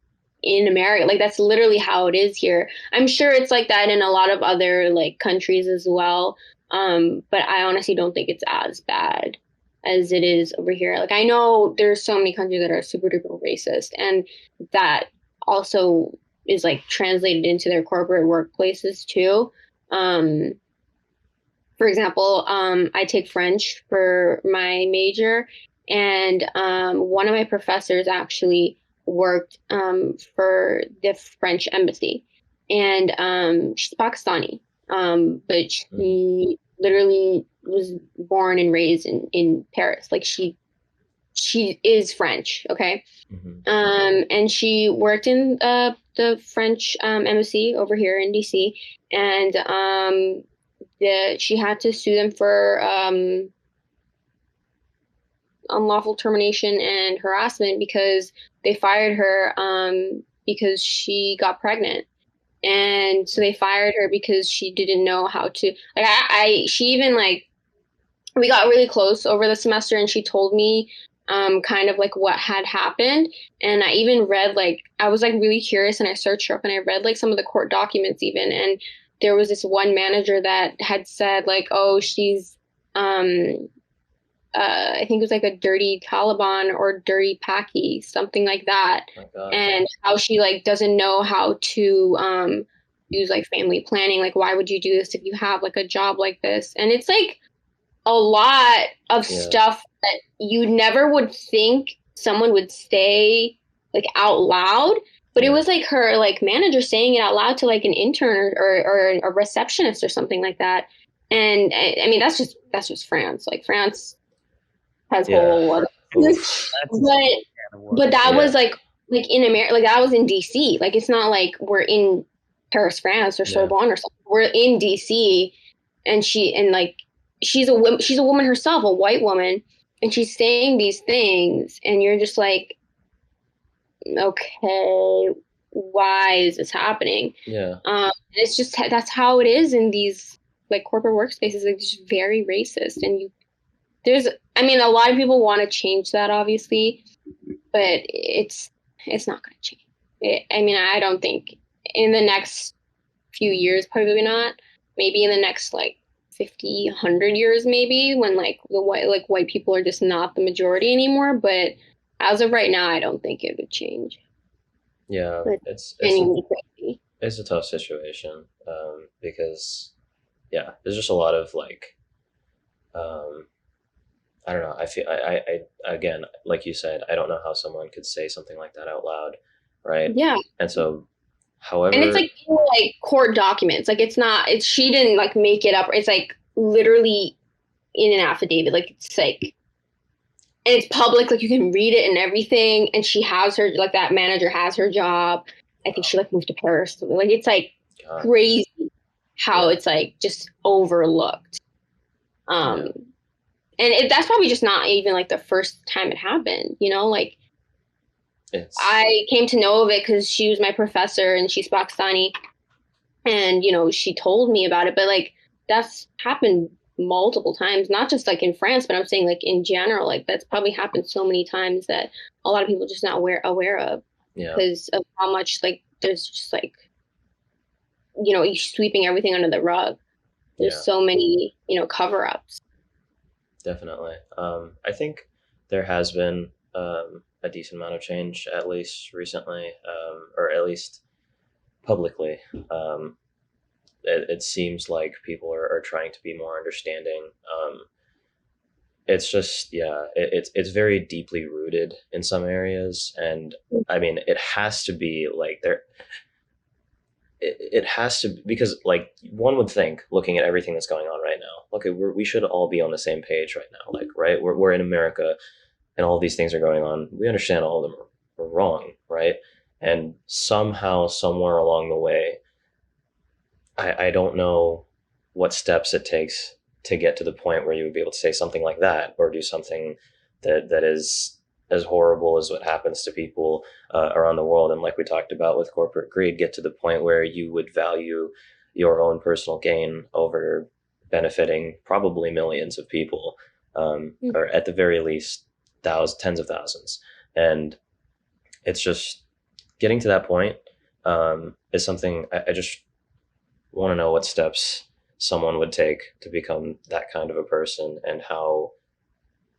Speaker 2: in America. Like that's literally how it is here. I'm sure it's like that in a lot of other like countries as well. But I honestly don't think it's as bad as it is over here. Like I know there's so many countries that are super duper racist, and that also is like translated into their corporate workplaces too. For example, I take French for my major, and one of my professors actually worked for the French embassy, and she's Pakistani, but
Speaker 1: Mhm.
Speaker 2: she literally was born and raised in Paris. Like she is French, okay?
Speaker 1: Mhm.
Speaker 2: And she worked in the French embassy over here in DC, and she had to sue them for unlawful termination and harassment because they fired her because she got pregnant. And so they fired her because she didn't know how to like she even like we got really close over the semester and she told me kind of like what had happened. And I even read like I was like really curious and I searched her up and I read like some of the court documents even. And there was this one manager that had said like, oh, she's um I think it was like a dirty Taliban or dirty Paki, something like that.
Speaker 1: My God.
Speaker 2: And how she like doesn't know how to use like family planning. Like, why would you do this if you have like a job like this? And it's like a lot of
Speaker 1: Yeah.
Speaker 2: stuff that you never would think someone would say like out loud. But it
Speaker 1: Yeah.
Speaker 2: was like her like manager saying it out loud to like an intern or a receptionist or something like that. And I mean that's just France. Like France has
Speaker 1: Yeah.
Speaker 2: whole other
Speaker 1: Oof.
Speaker 3: That's a
Speaker 2: but
Speaker 3: can of worms.
Speaker 2: that
Speaker 1: Yeah.
Speaker 2: was like in America, like that was in DC. Like it's not like we're in Paris, France, or
Speaker 1: Yeah.
Speaker 2: Sorbonne or something. We're in DC, and like she's a woman herself, a white woman, and she's saying these things, and you're just like, okay, why is this happening?
Speaker 1: Yeah.
Speaker 2: It's just that's how it is in these like corporate workspaces. Like, it's just very racist, and there's I mean a lot of people want to change that obviously, but it's not going to change. I mean, I don't think in the next few years, probably not. Maybe in the next like 50, 100 years, maybe when like the white people are just not the majority anymore. But as of right now, I don't think it would change.
Speaker 1: Yeah.
Speaker 2: But
Speaker 1: It's
Speaker 2: genuinely crazy.
Speaker 1: a tough situation because there's just a lot of like um, I don't know. I feel I again, like you said, I don't know how someone could say something like that out loud, right?
Speaker 2: Yeah.
Speaker 1: And so,
Speaker 2: And it's
Speaker 1: however,
Speaker 2: like in, like court documents. Like it's not. It's she didn't like make it up. It's like literally in an affidavit. Like it's like and it's public, like you can read it and everything. And she has her like that manager has her job. I think she like moved to Paris. Like it's like
Speaker 1: God,
Speaker 2: crazy how
Speaker 1: yeah,
Speaker 2: it's like just overlooked.
Speaker 1: yeah,
Speaker 2: And that's probably just not even like the first time it happened. Like
Speaker 1: it's
Speaker 2: I came to know of it because she was my professor and she's Pakistani, and she told me about it. But like that's happened multiple times, not just like in France, but I'm saying like in general, like that's probably happened so many times that a lot of people just not aware of
Speaker 1: yeah,
Speaker 2: because of how much like there's just like you sweeping everything under the rug. There's
Speaker 1: yeah,
Speaker 2: so many cover ups.
Speaker 1: definitely. I think there has been a decent amount of change, at least recently, or at least publicly. It seems like people are trying to be more understanding. It's just it's very deeply rooted in some areas, and I mean it has to be like there. It has to because like one would think looking at everything that's going on right now, okay, we should all be on the same page right now, like right, we're in America and all of these things are going on. We understand all of them are wrong, right? And somehow somewhere along the way, I don't know what steps it takes to get to the point where you would be able to say something like that or do something that is as horrible as what happens to people around the world. And like we talked about with corporate greed, get to the point where you would value your own personal gain over benefiting probably millions of people, or at the very least, tens of thousands. And it's just getting to that point is something I just want to know what steps someone would take to become that kind of a person and how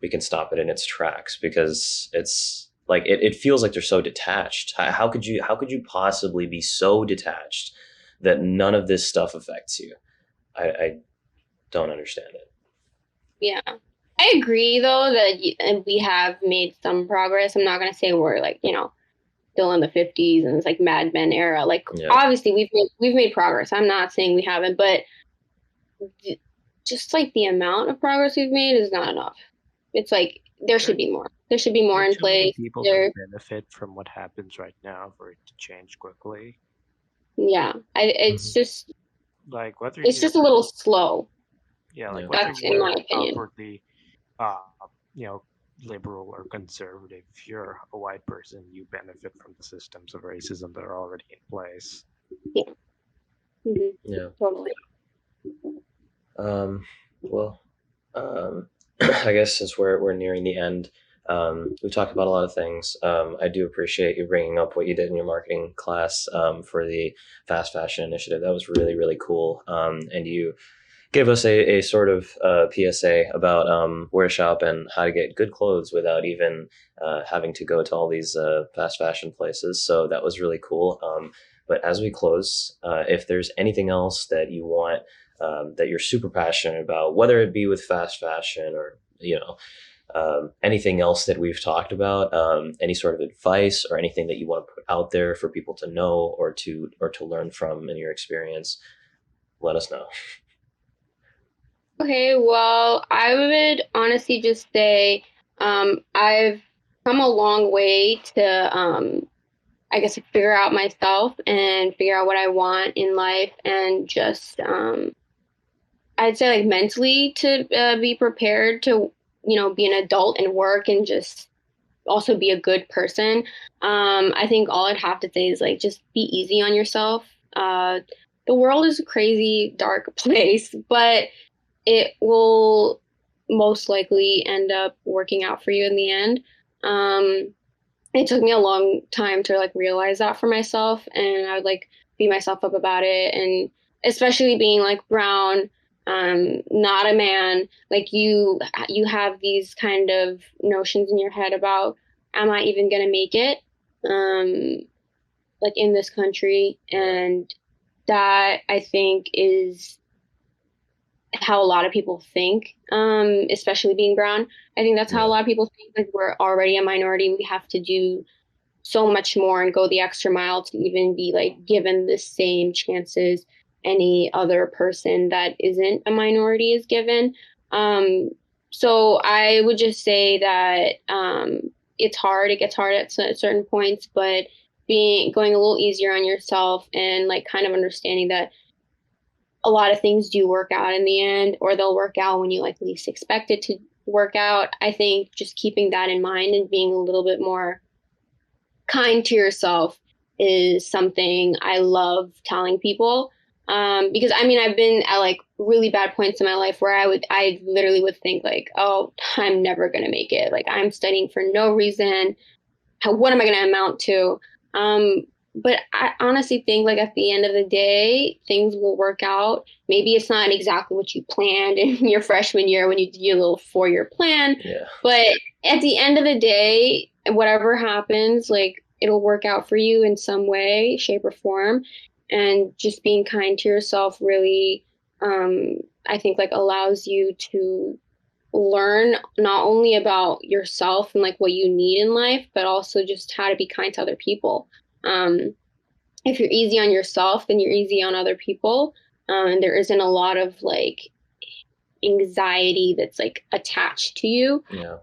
Speaker 1: we can stop it in its tracks because it's like it feels like they're so detached. How could you possibly be so detached that none of this stuff affects you? I don't understand it.
Speaker 2: Yeah. I agree though that we have made some progress. I'm not gonna say we're like, still in the 50s and it's like Mad Men era. Like
Speaker 1: Yeah.
Speaker 2: obviously we've made progress. I'm not saying we haven't, but just like the amount of progress we've made is not enough. It's like there
Speaker 3: There,
Speaker 2: should be more. There should be more
Speaker 3: there are
Speaker 2: in
Speaker 3: too many
Speaker 2: place.
Speaker 3: people who
Speaker 2: There,
Speaker 3: benefit from what happens right now for it to change quickly.
Speaker 2: yeah.
Speaker 1: Mhm.
Speaker 3: Like whether
Speaker 2: It's
Speaker 3: you're
Speaker 2: just a little slow.
Speaker 3: yeah, like
Speaker 1: Yeah.
Speaker 3: whether
Speaker 2: That's in my
Speaker 3: you're
Speaker 2: opinion.
Speaker 3: outwardly uh you know liberal or conservative, if you're a white person, you benefit from the systems of racism that are already in place.
Speaker 2: Yeah. Hmm.
Speaker 1: Yeah.
Speaker 2: Totally.
Speaker 1: Um, well, I guess since we're nearing the end, we talked about a lot of things. I do appreciate you bringing up what you did in your marketing class for the fast fashion initiative. That was really really cool. And you gave us a sort of PSA about where to shop and how to get good clothes without even having to go to all these fast fashion places. So that was really cool. But as we close, if there's anything else that you want, that you're super passionate about, whether it be with fast fashion or anything else that we've talked about, any sort of advice or anything that you want to put out there for people to know or to learn from in your experience, let us know.
Speaker 2: Okay, well, I would honestly just say I've come a long way to, I guess, figure out myself and figure out what I want in life and just, I'd say, like, mentally to be prepared to, be an adult and work and just also be a good person. I think all I'd have to say is like just be easy on yourself. The world is a crazy, dark place, but it will most likely end up working out for you in the end. Um, it took me a long time to like realize that for myself, and I would like beat myself up about it, and especially being like brown, not a man. Like you have these kind of notions in your head about, am I even gonna make it? Um, like in this country,
Speaker 1: Yeah.
Speaker 2: and that I think is how a lot of people think, especially being brown. I think that's how a
Speaker 1: Yeah.
Speaker 2: lot of people think. Like we're already a minority, we have to do so much more and go the extra mile to even be like given the same chances any other person that isn't a minority is given. Um, so I would just say that it's hard. It gets hard at certain points, but being going a little easier on yourself and like kind of understanding that a lot of things do work out in the end, or they'll work out when you like least expect it to work out. I think just keeping that in mind and being a little bit more kind to yourself is something I love telling people. Because I mean, I've been at like really bad points in my life where I literally would think like, oh, I'm never going to make it. Like I'm studying for no reason. What am I going to amount to? Um, but I honestly think like at the end of the day, things will work out. Maybe it's not exactly what you planned in your freshman year when you did your little 4-year plan,
Speaker 1: Yeah.
Speaker 2: but at the end of the day, whatever happens, like it'll work out for you in some way, shape, or form. And just being kind to yourself really, I think, like allows you to learn not only about yourself and like what you need in life, but also just how to be kind to other people. Um, if you're easy on yourself, then you're easy on other people. And there isn't a lot of like anxiety that's like attached to you.
Speaker 1: Yeah.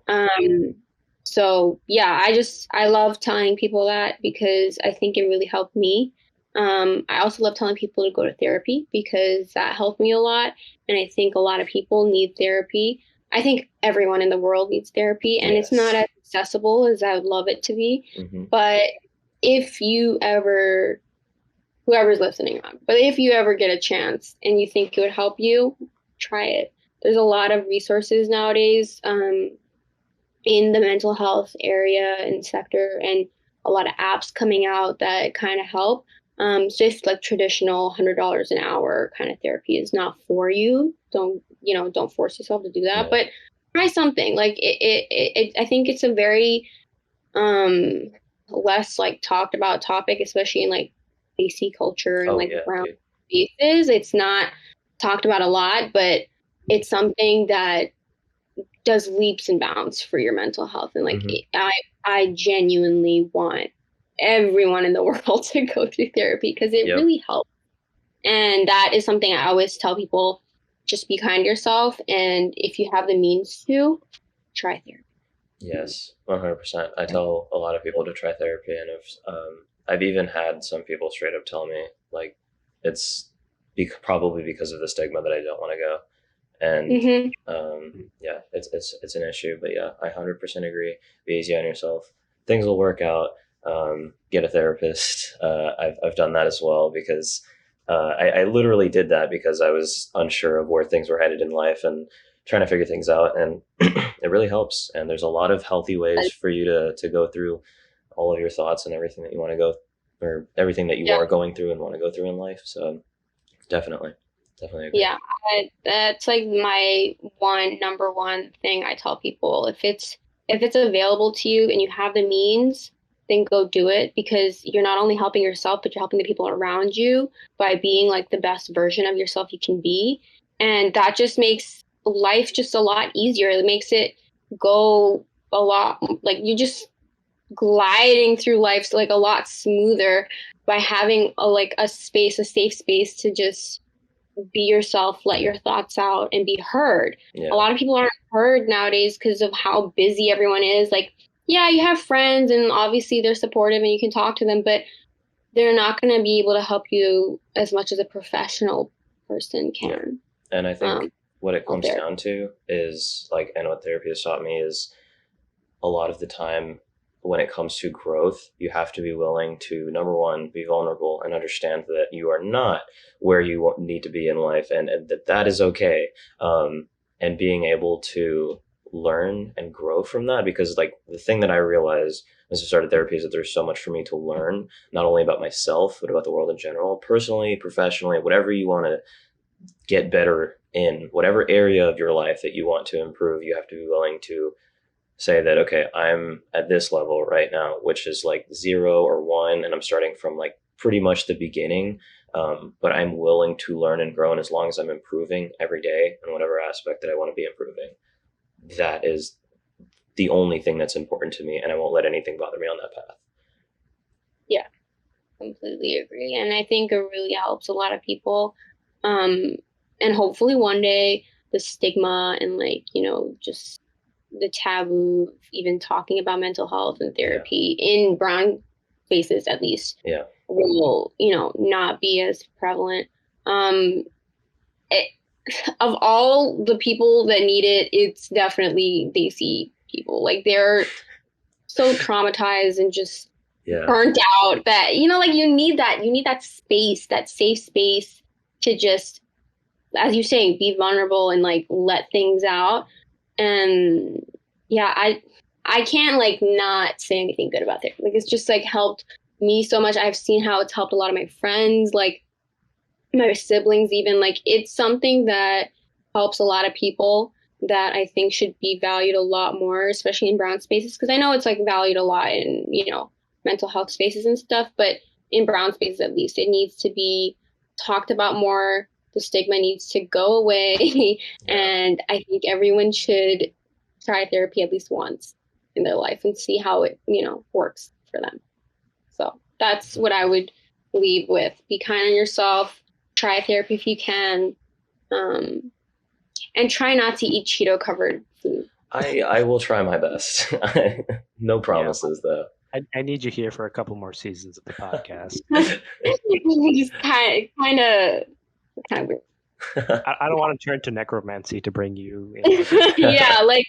Speaker 2: So yeah, I love telling people that because I think it really helped me. I also love telling people to go to therapy because that helped me a lot, and I think a lot of people need therapy. I think everyone in the world needs therapy, and it's not
Speaker 1: Yes.
Speaker 2: as accessible as I would love it to be.
Speaker 1: Hmm.
Speaker 2: But if you ever, whoever's listening on, but if you ever get a chance and you think it would help you, try it. There's a lot of resources nowadays in the mental health area and sector, and a lot of apps coming out that kind of help. So if like traditional $100 an hour kind of therapy is not for you, don't force yourself to do that.
Speaker 1: Yeah.
Speaker 2: But try something. Like I think it's a very um, less like talked about topic, especially in like AC culture and
Speaker 1: Oh
Speaker 2: like
Speaker 1: yeah,
Speaker 2: brown
Speaker 1: dude.
Speaker 2: spaces. It's not talked about a lot, but it's something that does leaps and bounds for your mental health. And like,
Speaker 1: Hmm.
Speaker 2: I genuinely want everyone in the world to go through therapy because it
Speaker 1: Yep.
Speaker 2: really helps. And that is something I always tell people, just be kind to yourself. And if you have the means to, try therapy.
Speaker 1: Yes, 100%. I tell a lot of people to try therapy, and I've even had some people straight up tell me like it's probably because of the stigma that I don't want to go, and
Speaker 2: Mm-hmm.
Speaker 1: yeah, it's an issue. But yeah, I 100% agree. Be easy on yourself. Things will work out. Get a therapist. I've done that as well because I literally did that because I was unsure of where things were headed in life and trying to figure things out, and it really helps. And there's a lot of healthy ways for you to go through all of your thoughts and everything that you want to go, or everything that you
Speaker 2: Yeah.
Speaker 1: are going through and want to go through in life. So definitely, definitely agree.
Speaker 2: Yeah. That's like my number one thing I tell people. If it's available to you and you have the means, then go do it because you're not only helping yourself, but you're helping the people around you by being like the best version of yourself you can be. And that just makes life just a lot easier. It makes it go a lot like you just gliding through life like a lot smoother by having a space, a safe space to just be yourself, let your thoughts out, and be heard. A
Speaker 1: Yeah.
Speaker 2: lot of people aren't heard nowadays because of how busy everyone is. Like, yeah, you have friends, and obviously they're supportive and you can talk to them, but they're not going to be able to help you as much as a professional person
Speaker 1: Yeah.
Speaker 2: can.
Speaker 1: And I think what it
Speaker 2: Out
Speaker 1: comes
Speaker 2: there.
Speaker 1: down to is like, and what therapy has taught me is a lot of the time when it comes to growth, you have to be willing to, number one, be vulnerable and understand that you are not where you need to be in life, and that is okay. And being able to learn and grow from that, because like the thing that I realized as I started therapy is that there's so much for me to learn, not only about myself, but about the world in general, personally, professionally, whatever you want to get better in, whatever area of your life that you want to improve, you have to be willing to say that, okay, I'm at this level right now, which is like 0 or 1, and I'm starting from like pretty much the beginning. But I'm willing to learn and grow, and as long as I'm improving every day in whatever aspect that I want to be improving, that is the only thing that's important to me, and I won't let anything bother me on that path.
Speaker 2: Yeah, completely agree. And I think it really helps a lot of people. Um, and hopefully one day the stigma and just the taboo of even talking about mental health and
Speaker 1: Yeah,
Speaker 2: therapy in brown spaces at least
Speaker 1: yeah,
Speaker 2: will, not be as prevalent. Um, it, of all the people that need it, it's definitely Desi people. Like they're so traumatized and just
Speaker 1: yeah,
Speaker 2: burnt out that like you need that space, that safe space to just, as you say, be vulnerable and like let things out. And yeah, I can't like not say anything good about it. Like it's just like helped me so much. I've seen how it's helped a lot of my friends, like my siblings even. Like it's something that helps a lot of people that I think should be valued a lot more, especially in brown spaces. Because I know it's like valued a lot in, mental health spaces and stuff, but in brown spaces at least, it needs to be talked about more. The stigma needs to go away.
Speaker 1: yeah.
Speaker 2: And I think everyone should try therapy at least once in their life and see how it, works for them. So that's what I would leave with. Be kind on yourself. Try therapy if you can. Um, and try not to eat Cheeto covered food.
Speaker 1: I will try my best. No
Speaker 3: Yeah,
Speaker 1: promises though.
Speaker 3: I need you here for a couple more seasons of the podcast.
Speaker 2: Just kind of weird.
Speaker 3: I don't want to turn to necromancy to bring you in.
Speaker 2: Yeah, like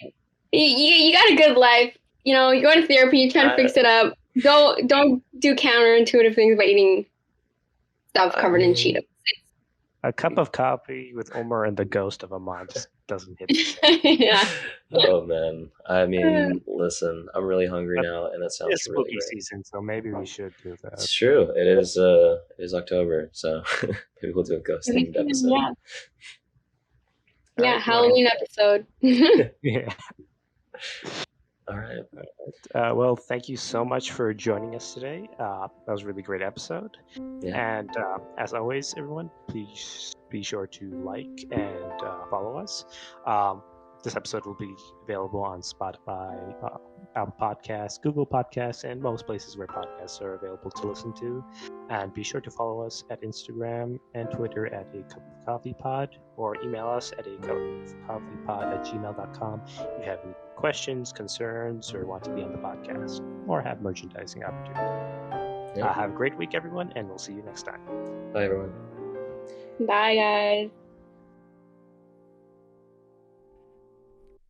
Speaker 2: you got a good life. You're going to therapy, you're trying to fix it up. Don't do counterintuitive things by eating stuff
Speaker 1: I
Speaker 2: covered in
Speaker 1: mean,
Speaker 2: Cheetos.
Speaker 3: A cup of coffee with Umar and the ghost of Amaan just doesn't hit the same.
Speaker 2: Yeah.
Speaker 1: oh man. I mean, listen, I'm really hungry
Speaker 3: But
Speaker 1: now, and that sounds
Speaker 3: it's
Speaker 1: really
Speaker 3: spooky
Speaker 1: great.
Speaker 3: season, so maybe we should do
Speaker 1: It's
Speaker 3: that.
Speaker 1: true. It is October, so maybe we'll do a ghost themed episode.
Speaker 2: Yeah.
Speaker 1: All
Speaker 2: Yeah,
Speaker 1: right. Well,
Speaker 2: Halloween episode.
Speaker 3: Yeah.
Speaker 1: All right.
Speaker 3: Well, thank you so much for joining us today. That was a really great episode.
Speaker 1: Yeah.
Speaker 3: And as always, everyone, please be sure to like and follow us. This episode will be available on Spotify, Apple Podcasts, Google Podcasts, and most places where podcasts are available to listen to. And be sure to follow us at Instagram and Twitter at acupofcoffeepod, or email us at acupofcoffeepod@gmail.com if you have any questions, concerns, or want to be on the podcast, or have merchandising opportunity.
Speaker 1: Yeah.
Speaker 3: Have a great week, everyone, and we'll see you next time.
Speaker 1: Bye, everyone.
Speaker 2: Bye, guys.